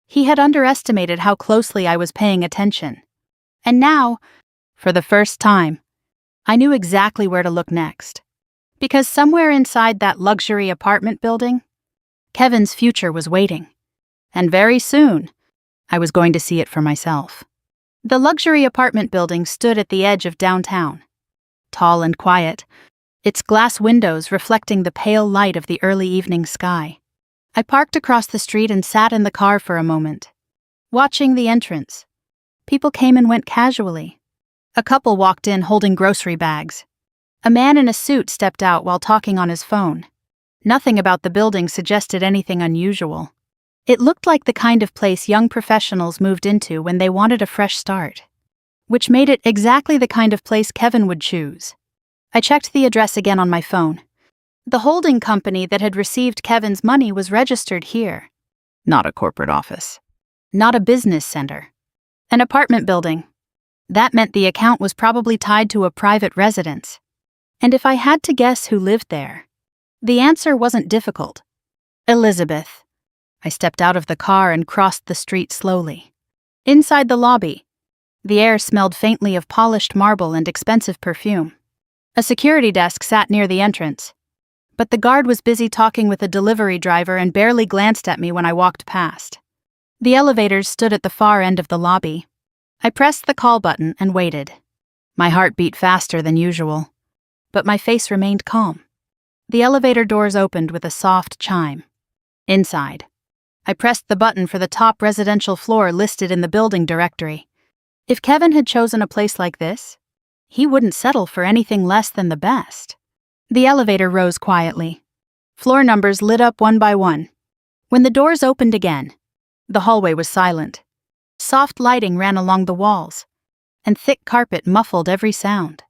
He had underestimated how closely I was paying attention. And now, for the first time, I knew exactly where to look next. Because somewhere inside that luxury apartment building, Kevin's future was waiting. And very soon, I was going to see it for myself. The luxury apartment building stood at the edge of downtown. Tall and quiet, its glass windows reflecting the pale light of the early evening sky. I parked across the street and sat in the car for a moment, watching the entrance. People came and went casually. A couple walked in holding grocery bags. A man in a suit stepped out while talking on his phone. Nothing about the building suggested anything unusual. It looked like the kind of place young professionals moved into when they wanted a fresh start. Which made it exactly the kind of place Kevin would choose. I checked the address again on my phone. The holding company that had received Kevin's money was registered here. Not a corporate office. Not a business center. An apartment building. That meant the account was probably tied to a private residence. And if I had to guess who lived there, the answer wasn't difficult. Elizabeth. I stepped out of the car and crossed the street slowly. Inside the lobby, the air smelled faintly of polished marble and expensive perfume. A security desk sat near the entrance. But the guard was busy talking with a delivery driver and barely glanced at me when I walked past. The elevators stood at the far end of the lobby. I pressed the call button and waited. My heart beat faster than usual, but my face remained calm. The elevator doors opened with a soft chime. Inside, I pressed the button for the top residential floor listed in the building directory. If Kevin had chosen a place like this, he wouldn't settle for anything less than the best. The elevator rose quietly. Floor numbers lit up one by one. When the doors opened again, the hallway was silent. Soft lighting ran along the walls, and thick carpet muffled every sound.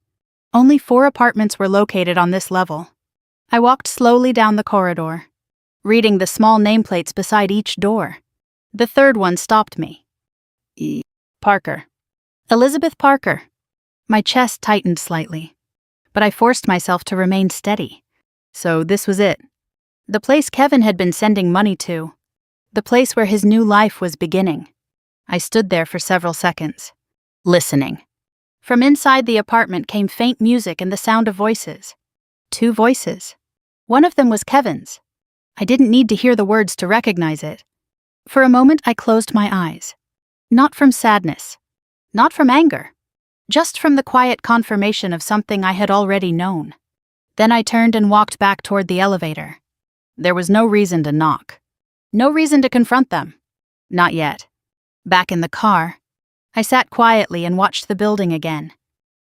Only 4 apartments were located on this level. I walked slowly down the corridor, reading the small nameplates beside each door. The third one stopped me. Parker. Elizabeth Parker. My chest tightened slightly, but I forced myself to remain steady. So this was it. The place Kevin had been sending money to. The place where his new life was beginning. I stood there for several seconds, listening. From inside the apartment came faint music and the sound of voices. 2 voices. One of them was Kevin's. I didn't need to hear the words to recognize it. For a moment I closed my eyes. Not from sadness. Not from anger. Just from the quiet confirmation of something I had already known. Then I turned and walked back toward the elevator. There was no reason to knock. No reason to confront them. Not yet. Back in the car, I sat quietly and watched the building again.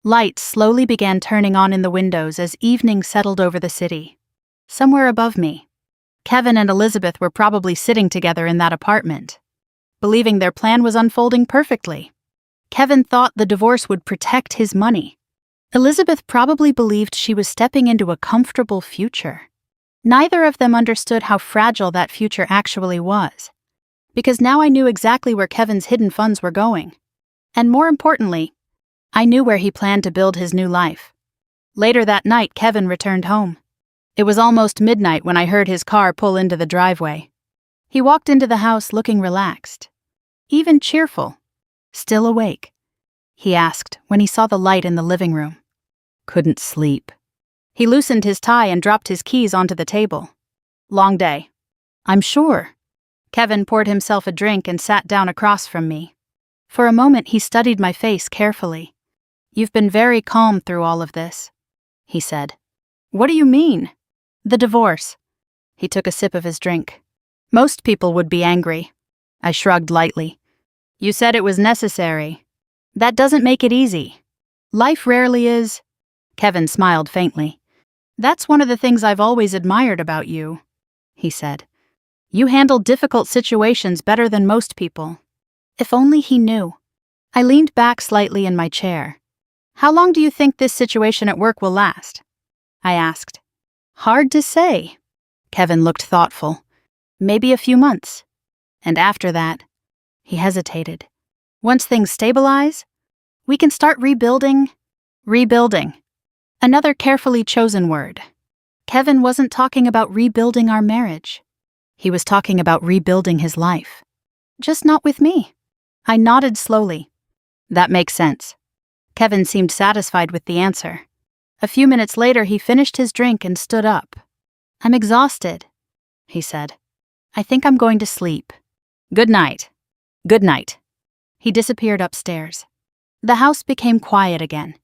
Lights slowly began turning on in the windows as evening settled over the city. Somewhere above me, Kevin and Elizabeth were probably sitting together in that apartment, believing their plan was unfolding perfectly. Kevin thought the divorce would protect his money. Elizabeth probably believed she was stepping into a comfortable future. Neither of them understood how fragile that future actually was, because now I knew exactly where Kevin's hidden funds were going. And more importantly, I knew where he planned to build his new life. Later that night, Kevin returned home. It was almost midnight when I heard his car pull into the driveway. He walked into the house looking relaxed, even cheerful. "Still awake?" he asked when he saw the light in the living room. "Couldn't sleep." He loosened his tie and dropped his keys onto the table. "Long day." "I'm sure." Kevin poured himself a drink and sat down across from me. For a moment he studied my face carefully. "You've been very calm through all of this," he said. "What do you mean?" "The divorce." He took a sip of his drink. "Most people would be angry." I shrugged lightly. "You said it was necessary. That doesn't make it easy. Life rarely is." Kevin smiled faintly. "That's one of the things I've always admired about you," he said. "You handle difficult situations better than most people." If only he knew. I leaned back slightly in my chair. "How long do you think this situation at work will last?" I asked. "Hard to say." Kevin looked thoughtful. "Maybe a few months. And after that," he hesitated. "Once things stabilize, we can start rebuilding." Rebuilding. Another carefully chosen word. Kevin wasn't talking about rebuilding our marriage. He was talking about rebuilding his life. Just not with me. I nodded slowly. "That makes sense." Kevin seemed satisfied with the answer. A few minutes later, he finished his drink and stood up. "I'm exhausted," he said. "I think I'm going to sleep." "Good night." "Good night." He disappeared upstairs. The house became quiet again.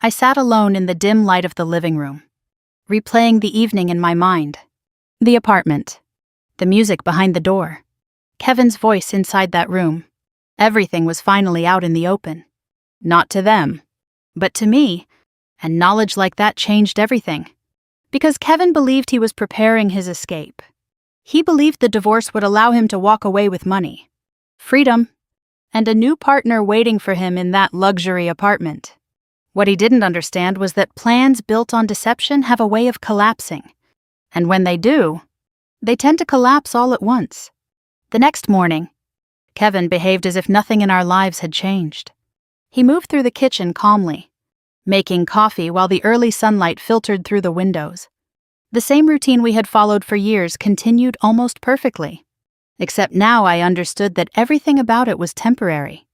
I sat alone in the dim light of the living room, replaying the evening in my mind. The apartment. The music behind the door. Kevin's voice inside that room. Everything was finally out in the open. Not to them, but to me, and knowledge like that changed everything. Because Kevin believed he was preparing his escape. He believed the divorce would allow him to walk away with money, freedom, and a new partner waiting for him in that luxury apartment. What he didn't understand was that plans built on deception have a way of collapsing. And when they do, they tend to collapse all at once. The next morning, Kevin behaved as if nothing in our lives had changed. He moved through the kitchen calmly, making coffee while the early sunlight filtered through the windows. The same routine we had followed for years continued almost perfectly. Except now I understood that everything about it was temporary.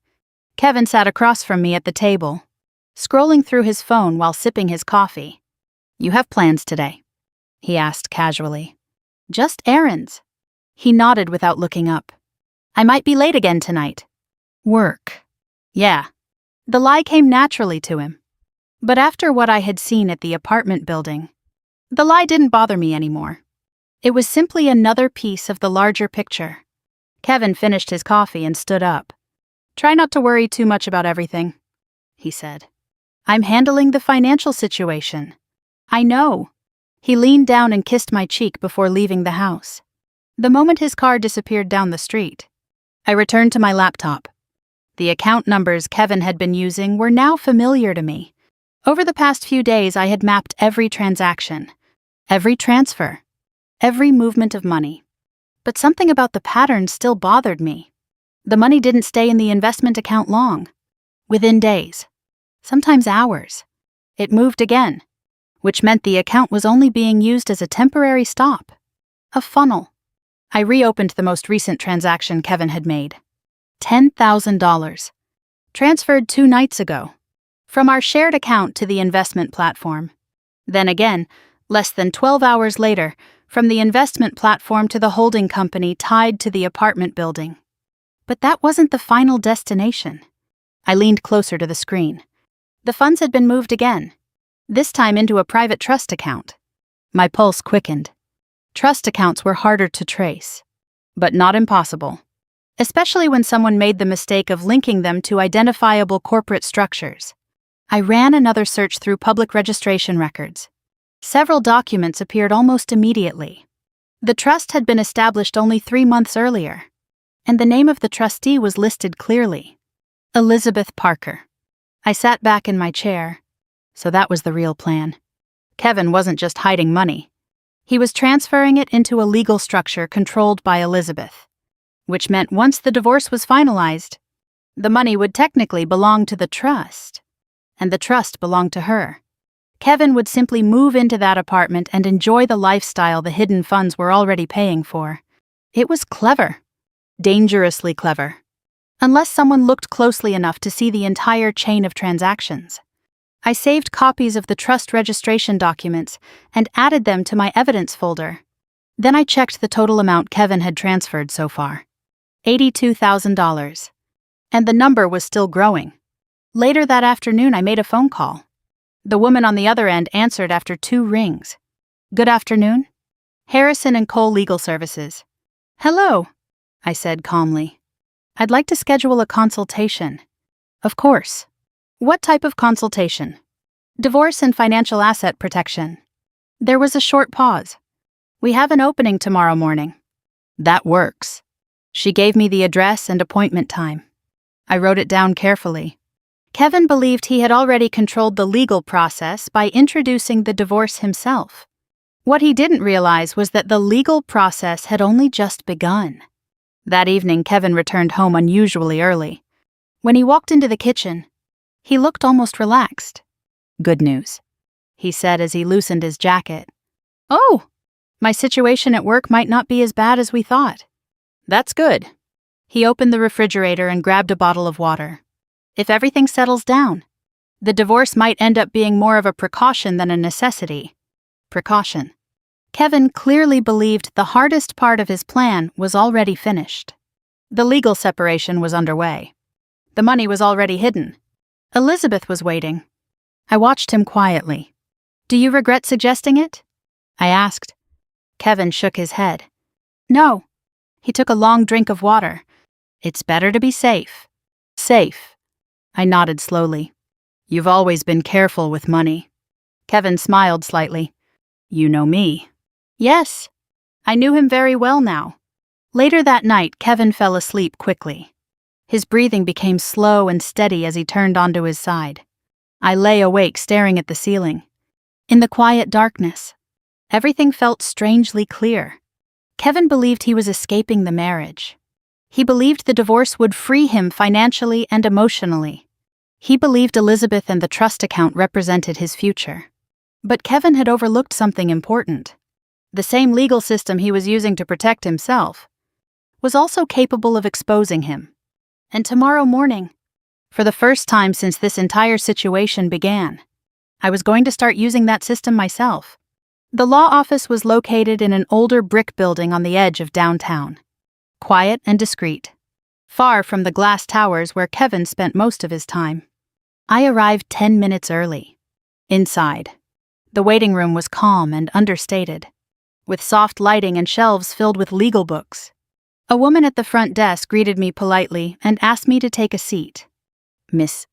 Kevin sat across from me at the table, scrolling through his phone while sipping his coffee. "You have plans today?" he asked casually. "Just errands." He nodded without looking up. "I might be late again tonight." "Work." "Yeah." The lie came naturally to him. But after what I had seen at the apartment building, the lie didn't bother me anymore. It was simply another piece of the larger picture. Kevin finished his coffee and stood up. "Try not to worry too much about everything," he said. "I'm handling the financial situation." "I know." He leaned down and kissed my cheek before leaving the house. The moment his car disappeared down the street, I returned to my laptop. The account numbers Kevin had been using were now familiar to me. Over the past few days, I had mapped every transaction, every transfer, every movement of money. But something about the pattern still bothered me. The money didn't stay in the investment account long. Within days, sometimes hours, it moved again, which meant the account was only being used as a temporary stop, a funnel. I reopened the most recent transaction Kevin had made. $10,000. Transferred 2 nights ago. From our shared account to the investment platform. Then again, less than 12 hours later, from the investment platform to the holding company tied to the apartment building. But that wasn't the final destination. I leaned closer to the screen. The funds had been moved again, this time into a private trust account. My pulse quickened. Trust accounts were harder to trace, but not impossible, especially when someone made the mistake of linking them to identifiable corporate structures. I ran another search through public registration records. Several documents appeared almost immediately. The trust had been established only 3 months earlier, and the name of the trustee was listed clearly: Elizabeth Parker. I sat back in my chair. So that was the real plan. Kevin wasn't just hiding money. He was transferring it into a legal structure controlled by Elizabeth, which meant once the divorce was finalized, the money would technically belong to the trust, and the trust belonged to her. Kevin would simply move into that apartment and enjoy the lifestyle the hidden funds were already paying for. It was clever. Dangerously clever. Unless someone looked closely enough to see the entire chain of transactions. I saved copies of the trust registration documents and added them to my evidence folder. Then I checked the total amount Kevin had transferred so far. $82,000. And the number was still growing. Later that afternoon, I made a phone call. The woman on the other end answered after 2 rings. Good afternoon. Harrison and Cole Legal Services. Hello, I said calmly. I'd like to schedule a consultation. Of course. What type of consultation? Divorce and financial asset protection. There was a short pause. We have an opening tomorrow morning. That works. She gave me the address and appointment time. I wrote it down carefully. Kevin believed he had already controlled the legal process by introducing the divorce himself. What he didn't realize was that the legal process had only just begun. That evening, Kevin returned home unusually early. When he walked into the kitchen, he looked almost relaxed. Good news, he said as he loosened his jacket. Oh, my situation at work might not be as bad as we thought. That's good. He opened the refrigerator and grabbed a bottle of water. If everything settles down, the divorce might end up being more of a precaution than a necessity. Precaution. Kevin clearly believed the hardest part of his plan was already finished. The legal separation was underway. The money was already hidden. Elizabeth was waiting. I watched him quietly. Do you regret suggesting it? I asked. Kevin shook his head. No. He took a long drink of water. It's better to be safe. Safe. I nodded slowly. You've always been careful with money. Kevin smiled slightly. You know me. Yes. I knew him very well now. Later that night, Kevin fell asleep quickly. His breathing became slow and steady as he turned onto his side. I lay awake staring at the ceiling. In the quiet darkness, everything felt strangely clear. Kevin believed he was escaping the marriage. He believed the divorce would free him financially and emotionally. He believed Elizabeth and the trust account represented his future. But Kevin had overlooked something important. The same legal system he was using to protect himself was also capable of exposing him. And tomorrow morning, for the first time since this entire situation began, I was going to start using that system myself. The law office was located in an older brick building on the edge of downtown. Quiet and discreet, far from the glass towers where Kevin spent most of his time. I arrived 10 minutes early. Inside, the waiting room was calm and understated, with soft lighting and shelves filled with legal books. A woman at the front desk greeted me politely and asked me to take a seat. Miss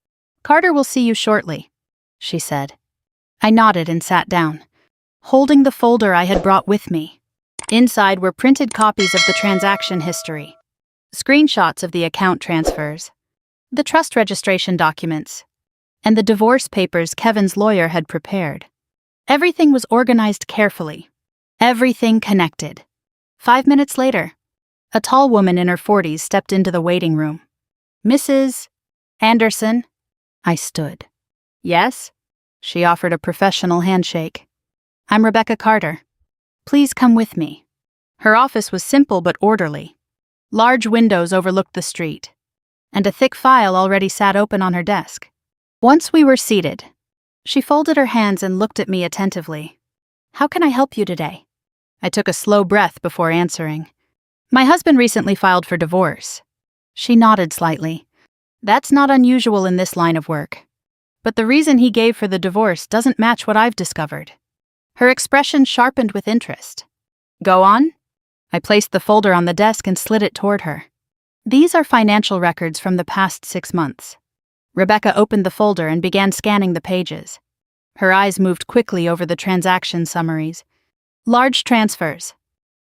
Carter will see you shortly, she said. I nodded and sat down, holding the folder I had brought with me. Inside were printed copies of the transaction history, screenshots of the account transfers, the trust registration documents, and the divorce papers Kevin's lawyer had prepared. Everything was organized carefully, everything connected. 5 minutes later, a tall woman in her 40s stepped into the waiting room. Mrs. Anderson? I stood. Yes? She offered a professional handshake. I'm Rebecca Carter. Please come with me. Her office was simple but orderly. Large windows overlooked the street, and a thick file already sat open on her desk. Once we were seated, she folded her hands and looked at me attentively. "How can I help you today?" I took a slow breath before answering. "My husband recently filed for divorce." She nodded slightly. "That's not unusual in this line of work. But the reason he gave for the divorce doesn't match what I've discovered." Her expression sharpened with interest. "Go on?" I placed the folder on the desk and slid it toward her. "These are financial records from the past 6 months." Rebecca opened the folder and began scanning the pages. Her eyes moved quickly over the transaction summaries. "Large transfers,"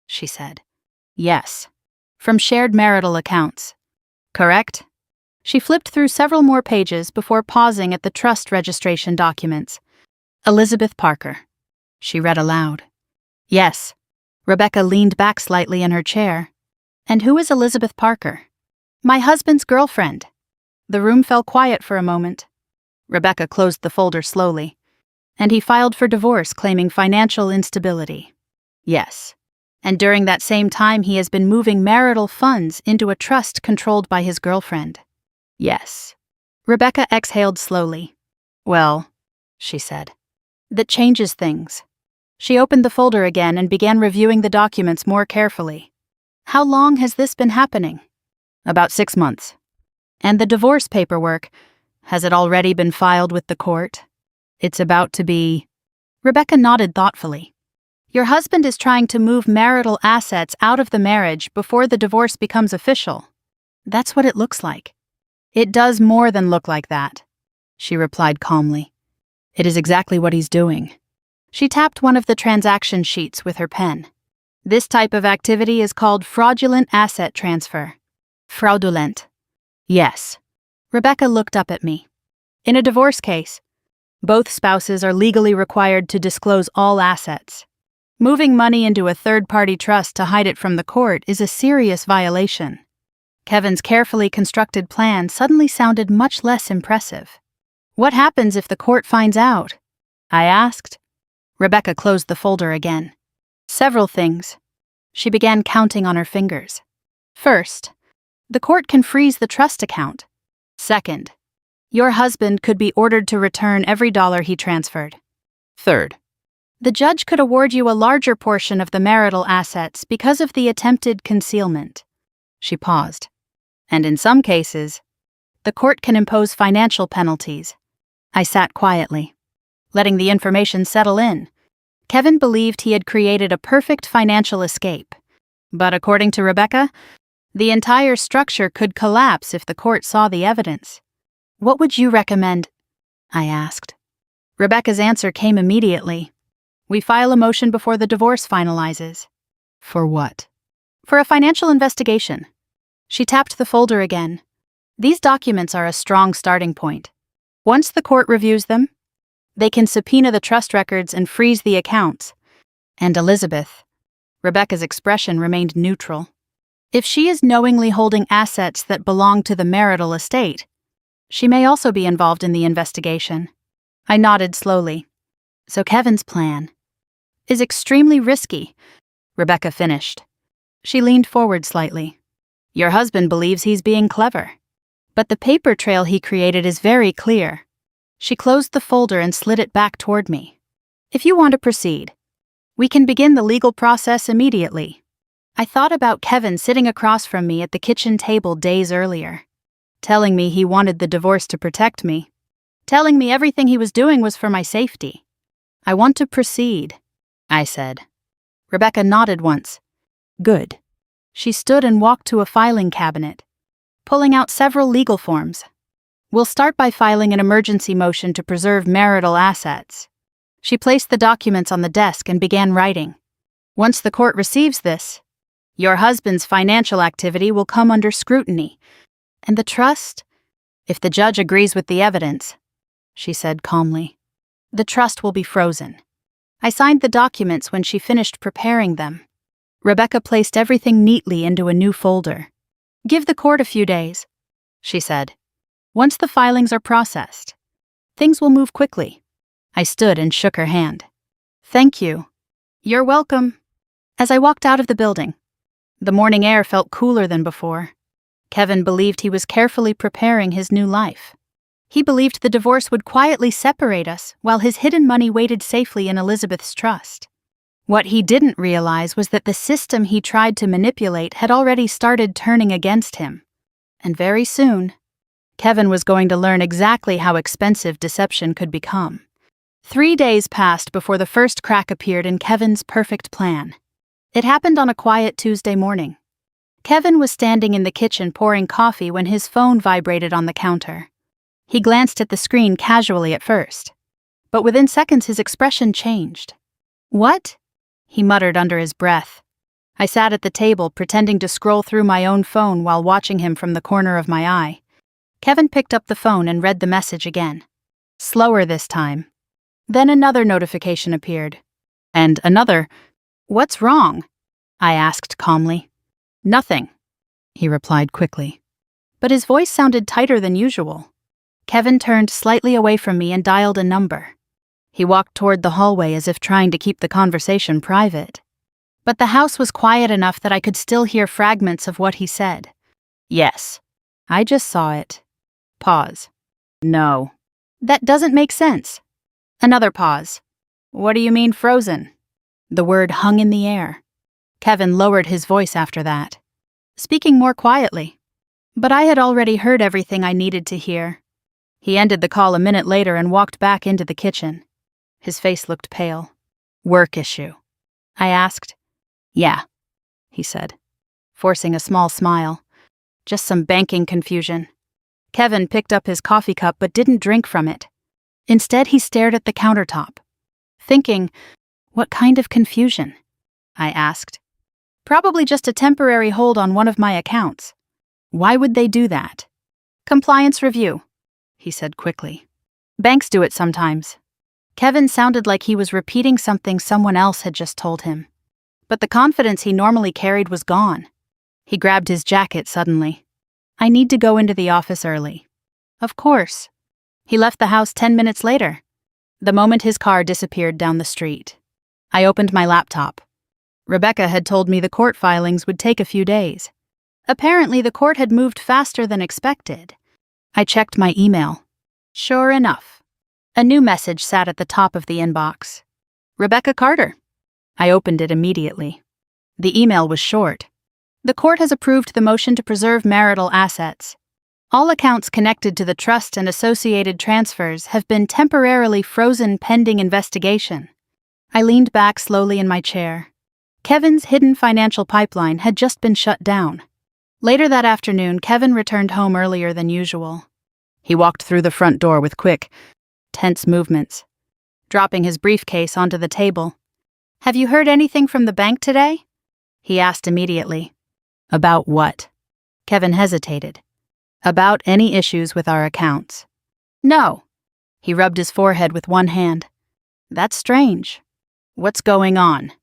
she said. "Yes. From shared marital accounts." "Correct?" She flipped through several more pages before pausing at the trust registration documents. "Elizabeth Parker," she read aloud. "Yes." Rebecca leaned back slightly in her chair. "And who is Elizabeth Parker?" "My husband's girlfriend." The room fell quiet for a moment. Rebecca closed the folder slowly. "And he filed for divorce, claiming financial instability." "Yes. And during that same time he has been moving marital funds into a trust controlled by his girlfriend." "Yes." Rebecca exhaled slowly. "Well," she said, "that changes things." She opened the folder again and began reviewing the documents more carefully. "How long has this been happening?" "About 6 months." "And the divorce paperwork, has it already been filed with the court?" "It's about to be." Rebecca nodded thoughtfully. "Your husband is trying to move marital assets out of the marriage before the divorce becomes official." "That's what it looks like." "It does more than look like that," she replied calmly. "It is exactly what he's doing." She tapped one of the transaction sheets with her pen. "This type of activity is called fraudulent asset transfer." "Fraudulent." "Yes." Rebecca looked up at me. "In a divorce case, both spouses are legally required to disclose all assets. Moving money into a third-party trust to hide it from the court is a serious violation." Kevin's carefully constructed plan suddenly sounded much less impressive. "What happens if the court finds out?" I asked. Rebecca closed the folder again. "Several things." She began counting on her fingers. "First, the court can freeze the trust account. Second, your husband could be ordered to return every dollar he transferred. Third, the judge could award you a larger portion of the marital assets because of the attempted concealment." She paused. "And in some cases, the court can impose financial penalties." I sat quietly, letting the information settle in. Kevin believed he had created a perfect financial escape. But according to Rebecca, the entire structure could collapse if the court saw the evidence. "What would you recommend?" I asked. Rebecca's answer came immediately. "We file a motion before the divorce finalizes." "For what?" "For a financial investigation." She tapped the folder again. "These documents are a strong starting point. Once the court reviews them, they can subpoena the trust records and freeze the accounts. And Elizabeth," Rebecca's expression remained neutral, "if she is knowingly holding assets that belong to the marital estate, she may also be involved in the investigation." I nodded slowly. "So Kevin's plan is extremely risky," Rebecca finished. She leaned forward slightly. "Your husband believes he's being clever. But the paper trail he created is very clear." She closed the folder and slid it back toward me. "If you want to proceed, we can begin the legal process immediately." I thought about Kevin sitting across from me at the kitchen table days earlier, telling me he wanted the divorce to protect me, telling me everything he was doing was for my safety. "I want to proceed," I said. Rebecca nodded once. "Good." She stood and walked to a filing cabinet, pulling out several legal forms. "We'll start by filing an emergency motion to preserve marital assets." She placed the documents on the desk and began writing. "Once the court receives this, your husband's financial activity will come under scrutiny. And the trust? If the judge agrees with the evidence," she said calmly, "the trust will be frozen." I signed the documents when she finished preparing them. Rebecca placed everything neatly into a new folder. "Give the court a few days," she said. "Once the filings are processed, things will move quickly." I stood and shook her hand. "Thank you." "You're welcome." As I walked out of the building, the morning air felt cooler than before. Kevin believed he was carefully preparing his new life. He believed the divorce would quietly separate us while his hidden money waited safely in Elizabeth's trust. What he didn't realize was that the system he tried to manipulate had already started turning against him. And very soon, Kevin was going to learn exactly how expensive deception could become. 3 days passed before the first crack appeared in Kevin's perfect plan. It happened on a quiet Tuesday morning. Kevin was standing in the kitchen pouring coffee when his phone vibrated on the counter. He glanced at the screen casually at first, but within seconds his expression changed. "What?" he muttered under his breath. I sat at the table pretending to scroll through my own phone while watching him from the corner of my eye. Kevin picked up the phone and read the message again. Slower this time. Then another notification appeared. And another. "What's wrong?" I asked calmly. "Nothing," he replied quickly. But his voice sounded tighter than usual. Kevin turned slightly away from me and dialed a number. He walked toward the hallway as if trying to keep the conversation private. But the house was quiet enough that I could still hear fragments of what he said. "Yes. I just saw it." Pause. "No. That doesn't make sense." Another pause. "What do you mean frozen?" The word hung in the air. Kevin lowered his voice after that, speaking more quietly. But I had already heard everything I needed to hear. He ended the call a minute later and walked back into the kitchen. His face looked pale. "Work issue?" I asked. "Yeah," he said, forcing a small smile. "Just some banking confusion." Kevin picked up his coffee cup but didn't drink from it. Instead, he stared at the countertop. Thinking, "What kind of confusion?" I asked. "Probably just a temporary hold on one of my accounts." "Why would they do that?" "Compliance review," he said quickly. "Banks do it sometimes." Kevin sounded like he was repeating something someone else had just told him. But the confidence he normally carried was gone. He grabbed his jacket suddenly. "I need to go into the office early." "Of course." He left the house 10 minutes later, the moment his car disappeared down the street. I opened my laptop. Rebecca had told me the court filings would take a few days. Apparently, the court had moved faster than expected. I checked my email. Sure enough, a new message sat at the top of the inbox. "Rebecca Carter." I opened it immediately. The email was short. "The court has approved the motion to preserve marital assets. All accounts connected to the trust and associated transfers have been temporarily frozen pending investigation." I leaned back slowly in my chair. Kevin's hidden financial pipeline had just been shut down. Later that afternoon, Kevin returned home earlier than usual. He walked through the front door with quick, tense movements, dropping his briefcase onto the table. "Have you heard anything from the bank today?" he asked immediately. "About what?" Kevin hesitated. "About any issues with our accounts." "No." He rubbed his forehead with one hand. "That's strange. What's going on?"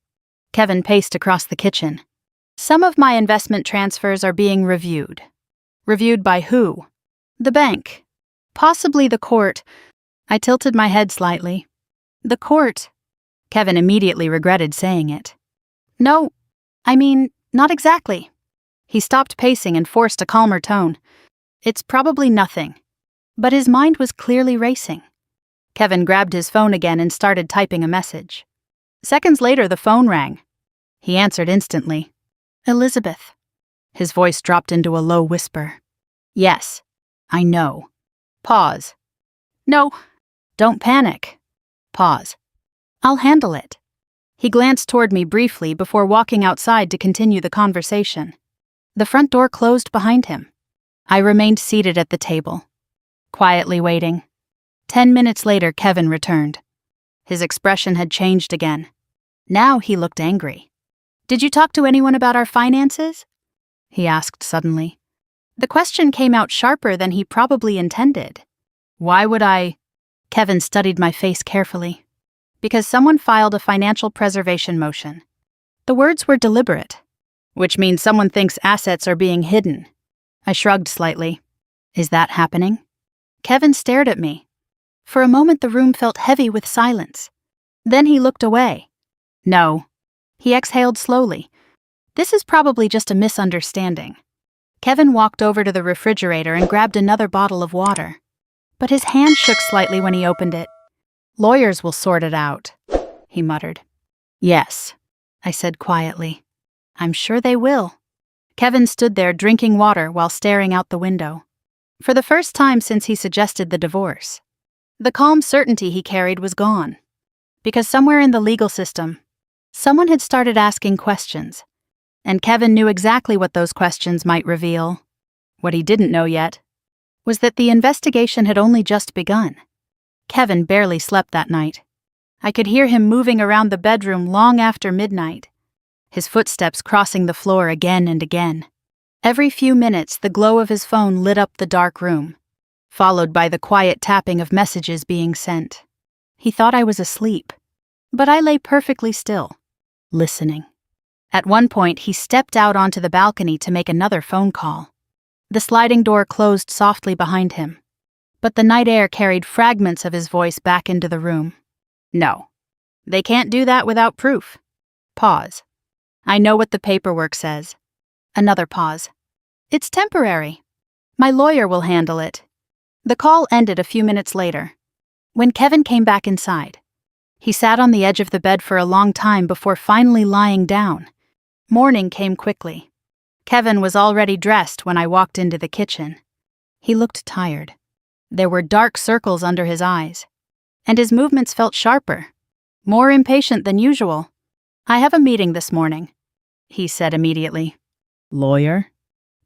Kevin paced across the kitchen. "Some of my investment transfers are being reviewed." "Reviewed by who?" "The bank. Possibly the court." I tilted my head slightly. "The court." Kevin immediately regretted saying it. "No, I mean, not exactly." He stopped pacing and forced a calmer tone. "It's probably nothing." But his mind was clearly racing. Kevin grabbed his phone again and started typing a message. Seconds later, the phone rang. He answered instantly. "Elizabeth." His voice dropped into a low whisper. "Yes, I know." Pause. "No, don't panic." Pause. "I'll handle it." He glanced toward me briefly before walking outside to continue the conversation. The front door closed behind him. I remained seated at the table, quietly waiting. 10 minutes later, Kevin returned. His expression had changed again. Now he looked angry. "Did you talk to anyone about our finances?" he asked suddenly. The question came out sharper than he probably intended. "Why would I?" Kevin studied my face carefully. "Because someone filed a financial preservation motion." The words were deliberate. "Which means someone thinks assets are being hidden." I shrugged slightly. "Is that happening?" Kevin stared at me. For a moment the room felt heavy with silence. Then he looked away. "No." He exhaled slowly. "This is probably just a misunderstanding." Kevin walked over to the refrigerator and grabbed another bottle of water. but his hand shook slightly when he opened it. "Lawyers will sort it out," he muttered. "Yes," I said quietly. "I'm sure they will." Kevin stood there drinking water while staring out the window. For the first time since he suggested the divorce, the calm certainty he carried was gone. Because somewhere in the legal system, someone had started asking questions, and Kevin knew exactly what those questions might reveal. What he didn't know yet was that the investigation had only just begun. Kevin barely slept that night. I could hear him moving around the bedroom long after midnight, his footsteps crossing the floor again and again. Every few minutes, the glow of his phone lit up the dark room, followed by the quiet tapping of messages being sent. He thought I was asleep, but I lay perfectly still, listening. At one point, he stepped out onto the balcony to make another phone call. The sliding door closed softly behind him, but the night air carried fragments of his voice back into the room. "No, they can't do that without proof." Pause. "I know what the paperwork says." Another pause. "It's temporary. My lawyer will handle it." The call ended a few minutes later. When Kevin came back inside, he sat on the edge of the bed for a long time before finally lying down. Morning came quickly. Kevin was already dressed when I walked into the kitchen. He looked tired. There were dark circles under his eyes, and his movements felt sharper, more impatient than usual. "I have a meeting this morning," he said immediately. "Lawyer?"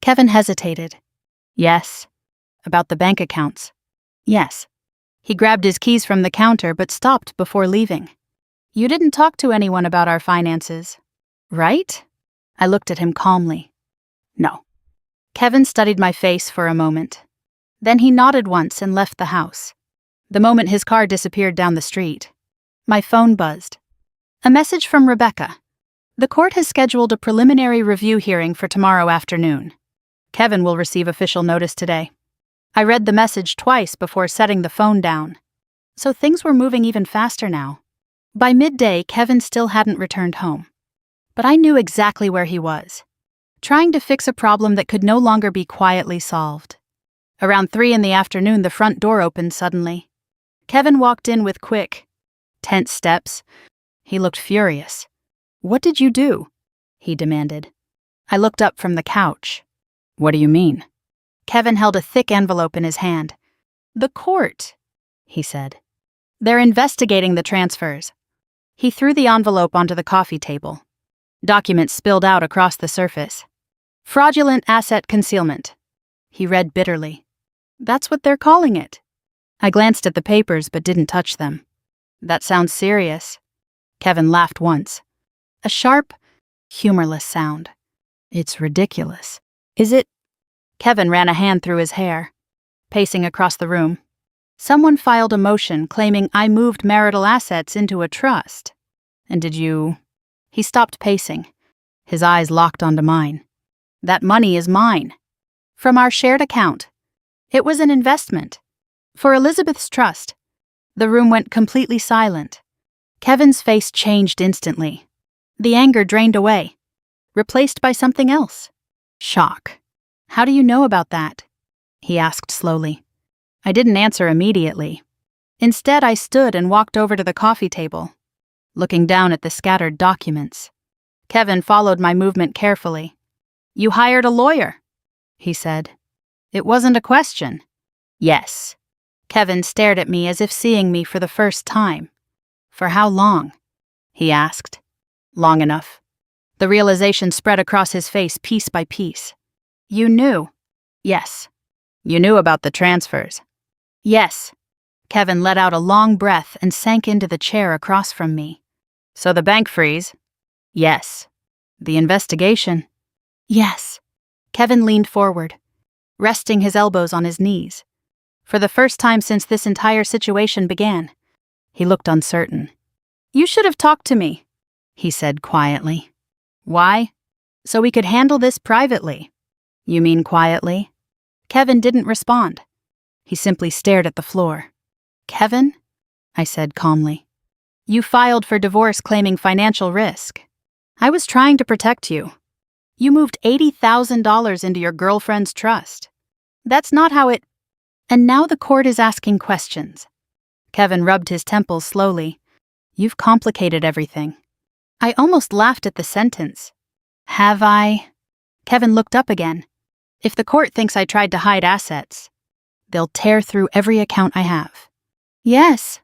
Kevin hesitated. "Yes." "About the bank accounts?" "Yes." He grabbed his keys from the counter but stopped before leaving. "You didn't talk to anyone about our finances, right?" I looked at him calmly. "No." Kevin studied my face for a moment. Then he nodded once and left the house. The moment his car disappeared down the street, my phone buzzed. A message from Rebecca. "The court has scheduled a preliminary review hearing for tomorrow afternoon. Kevin will receive official notice today." I read the message twice before setting the phone down. So things were moving even faster now. By midday, Kevin still hadn't returned home. But I knew exactly where he was, trying to fix a problem that could no longer be quietly solved. Around 3 in the afternoon, the front door opened suddenly. Kevin walked in with quick, tense steps. He looked furious. "What did you do?" he demanded. I looked up from the couch. "What do you mean?" Kevin held a thick envelope in his hand. "The court," he said. "They're investigating the transfers." He threw the envelope onto the coffee table. Documents spilled out across the surface. "Fraudulent asset concealment," he read bitterly. "That's what they're calling it." I glanced at the papers but didn't touch them. "That sounds serious." Kevin laughed once. A sharp, humorless sound. "It's ridiculous." "Is it?" Kevin ran a hand through his hair, pacing across the room. "Someone filed a motion claiming I moved marital assets into a trust. And did you?" He stopped pacing, his eyes locked onto mine. "That money is mine. From our shared account. It was an investment. For Elizabeth's trust." The room went completely silent. Kevin's face changed instantly. The anger drained away, replaced by something else. Shock. "How do you know about that?" he asked slowly. I didn't answer immediately. Instead, I stood and walked over to the coffee table, looking down at the scattered documents. Kevin followed my movement carefully. "You hired a lawyer," he said. It wasn't a question. "Yes." Kevin stared at me as if seeing me for the first time. "For how long?" he asked. "Long enough." The realization spread across his face piece by piece. "You knew?" "Yes." "You knew about the transfers?" "Yes." Kevin let out a long breath and sank into the chair across from me. "So the bank freeze?" "Yes." "The investigation?" "Yes." Kevin leaned forward, resting his elbows on his knees. For the first time since this entire situation began, he looked uncertain. "You should have talked to me," he said quietly. "Why?" "So we could handle this privately." "You mean quietly?" Kevin didn't respond. He simply stared at the floor. "Kevin," I said calmly, "you filed for divorce claiming financial risk. I was trying to protect you. You moved $80,000 into your girlfriend's trust. That's not how it..." And now the court is asking questions. Kevin rubbed his temples slowly. You've complicated everything. I almost laughed at the sentence. Have I? Kevin looked up again. If the court thinks I tried to hide assets, they'll tear through every account I have. Yes.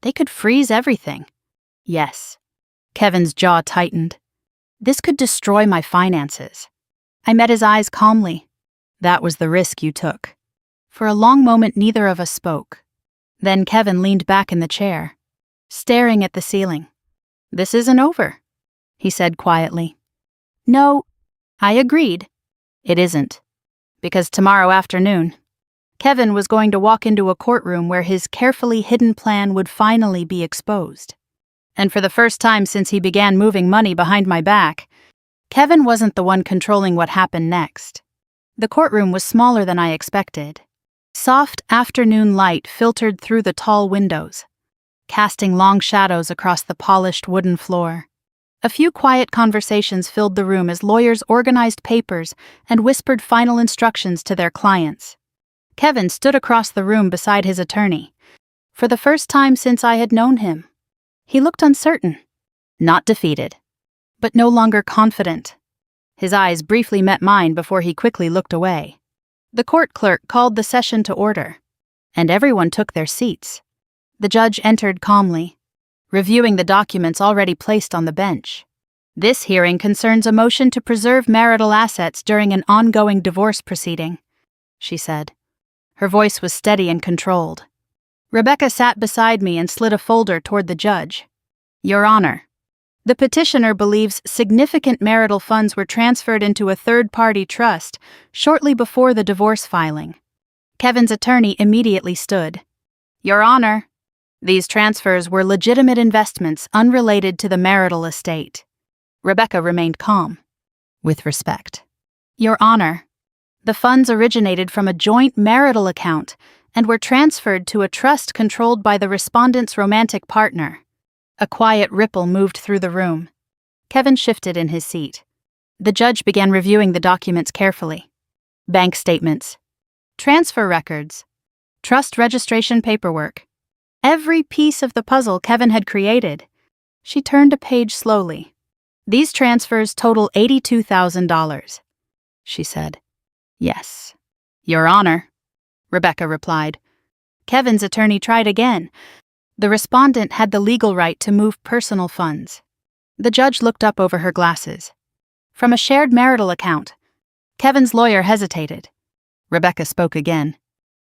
They could freeze everything. Yes. Kevin's jaw tightened. This could destroy my finances. I met his eyes calmly. That was the risk you took. For a long moment, neither of us spoke. Then Kevin leaned back in the chair, staring at the ceiling. This isn't over, he said quietly. No, I agreed. It isn't. Because tomorrow afternoon, Kevin was going to walk into a courtroom where his carefully hidden plan would finally be exposed. And for the first time since he began moving money behind my back, Kevin wasn't the one controlling what happened next. The courtroom was smaller than I expected. Soft afternoon light filtered through the tall windows, casting long shadows across the polished wooden floor. A few quiet conversations filled the room as lawyers organized papers and whispered final instructions to their clients. Kevin stood across the room beside his attorney. For the first time since I had known him, he looked uncertain, not defeated, but no longer confident. His eyes briefly met mine before he quickly looked away. The court clerk called the session to order, and everyone took their seats. The judge entered calmly, reviewing the documents already placed on the bench. This hearing concerns a motion to preserve marital assets during an ongoing divorce proceeding, she said. Her voice was steady and controlled. Rebecca sat beside me and slid a folder toward the judge. Your Honor, the petitioner believes significant marital funds were transferred into a third-party trust shortly before the divorce filing. Kevin's attorney immediately stood. Your Honor, these transfers were legitimate investments unrelated to the marital estate. Rebecca remained calm. With respect. Your Honor, the funds originated from a joint marital account and were transferred to a trust controlled by the respondent's romantic partner. A quiet ripple moved through the room. Kevin shifted in his seat. The judge began reviewing the documents carefully. Bank statements, transfer records, trust registration paperwork. Every piece of the puzzle Kevin had created. She turned a page slowly. These transfers total $82,000, she said. Yes. Your Honor, Rebecca replied. Kevin's attorney tried again. The respondent had the legal right to move personal funds. The judge looked up over her glasses. From a shared marital account. Kevin's lawyer hesitated. Rebecca spoke again.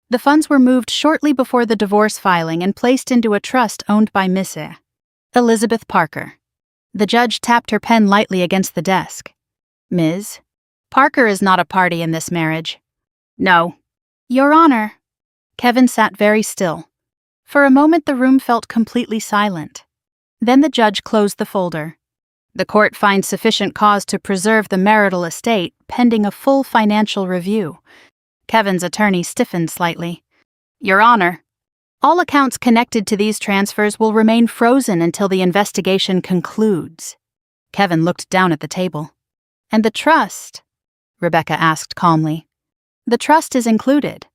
The funds were moved shortly before the divorce filing and placed into a trust owned by Mistress, Elizabeth Parker. The judge tapped her pen lightly against the desk. Ms. Parker is not a party in this marriage. No. Your Honor. Kevin sat very still. For a moment the room felt completely silent. Then the judge closed the folder. The court finds sufficient cause to preserve the marital estate pending a full financial review. Kevin's attorney stiffened slightly. Your Honor, all accounts connected to these transfers will remain frozen until the investigation concludes. Kevin looked down at the table. And the trust? Rebecca asked calmly. The trust is included.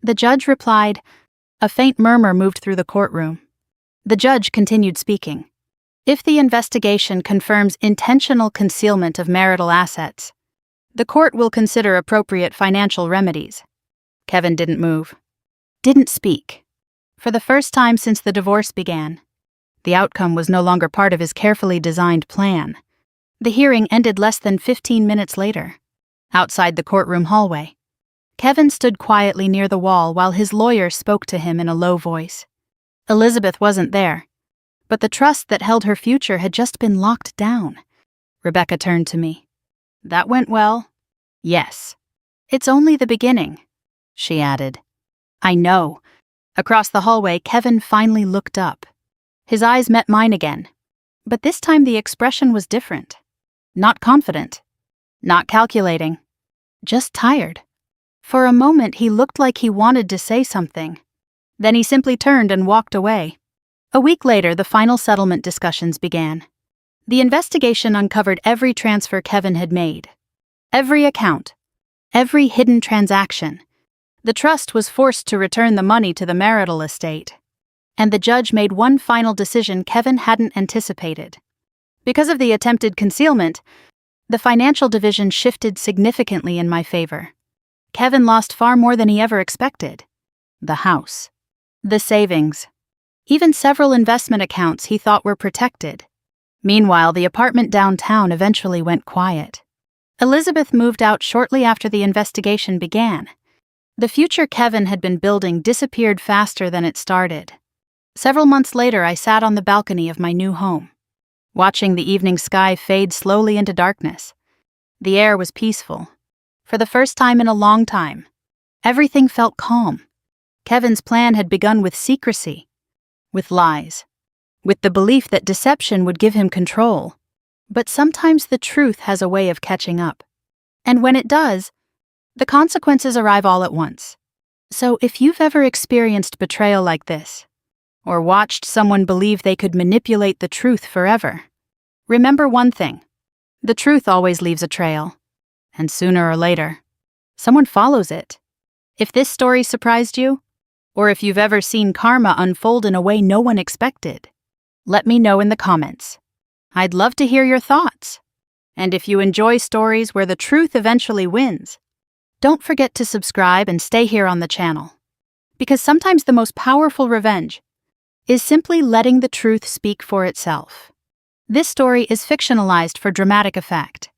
The judge replied. A faint murmur moved through the courtroom. The judge continued speaking. If the investigation confirms intentional concealment of marital assets, the court will consider appropriate financial remedies. Kevin didn't move. Didn't speak. For the first time since the divorce began, the outcome was no longer part of his carefully designed plan. The hearing ended less than 15 minutes later, outside the courtroom hallway. Kevin stood quietly near the wall while his lawyer spoke to him in a low voice. Elizabeth wasn't there, but the trust that held her future had just been locked down. Rebecca turned to me. That went well? Yes. It's only the beginning, she added. I know. Across the hallway, Kevin finally looked up. His eyes met mine again, but this time the expression was different. Not confident, not calculating, just tired. For a moment he looked like he wanted to say something. Then he simply turned and walked away. A week later, the final settlement discussions began. The investigation uncovered every transfer Kevin had made. Every account. Every hidden transaction. The trust was forced to return the money to the marital estate, and the judge made one final decision Kevin hadn't anticipated. Because of the attempted concealment, the financial division shifted significantly in my favor. Kevin lost far more than he ever expected. The house, the savings, even several investment accounts he thought were protected. Meanwhile, the apartment downtown eventually went quiet. Elizabeth moved out shortly after the investigation began. The future Kevin had been building disappeared faster than it started. Several months later, I sat on the balcony of my new home, watching the evening sky fade slowly into darkness. The air was peaceful. For the first time in a long time, everything felt calm. Kevin's plan had begun with secrecy, with lies, with the belief that deception would give him control. But sometimes the truth has a way of catching up. And when it does, the consequences arrive all at once. So if you've ever experienced betrayal like this, or watched someone believe they could manipulate the truth forever, remember one thing: the truth always leaves a trail, and sooner or later, someone follows it. If this story surprised you, or if you've ever seen karma unfold in a way no one expected, let me know in the comments. I'd love to hear your thoughts. And if you enjoy stories where the truth eventually wins, don't forget to subscribe and stay here on the channel. Because sometimes the most powerful revenge is simply letting the truth speak for itself. This story is fictionalized for dramatic effect.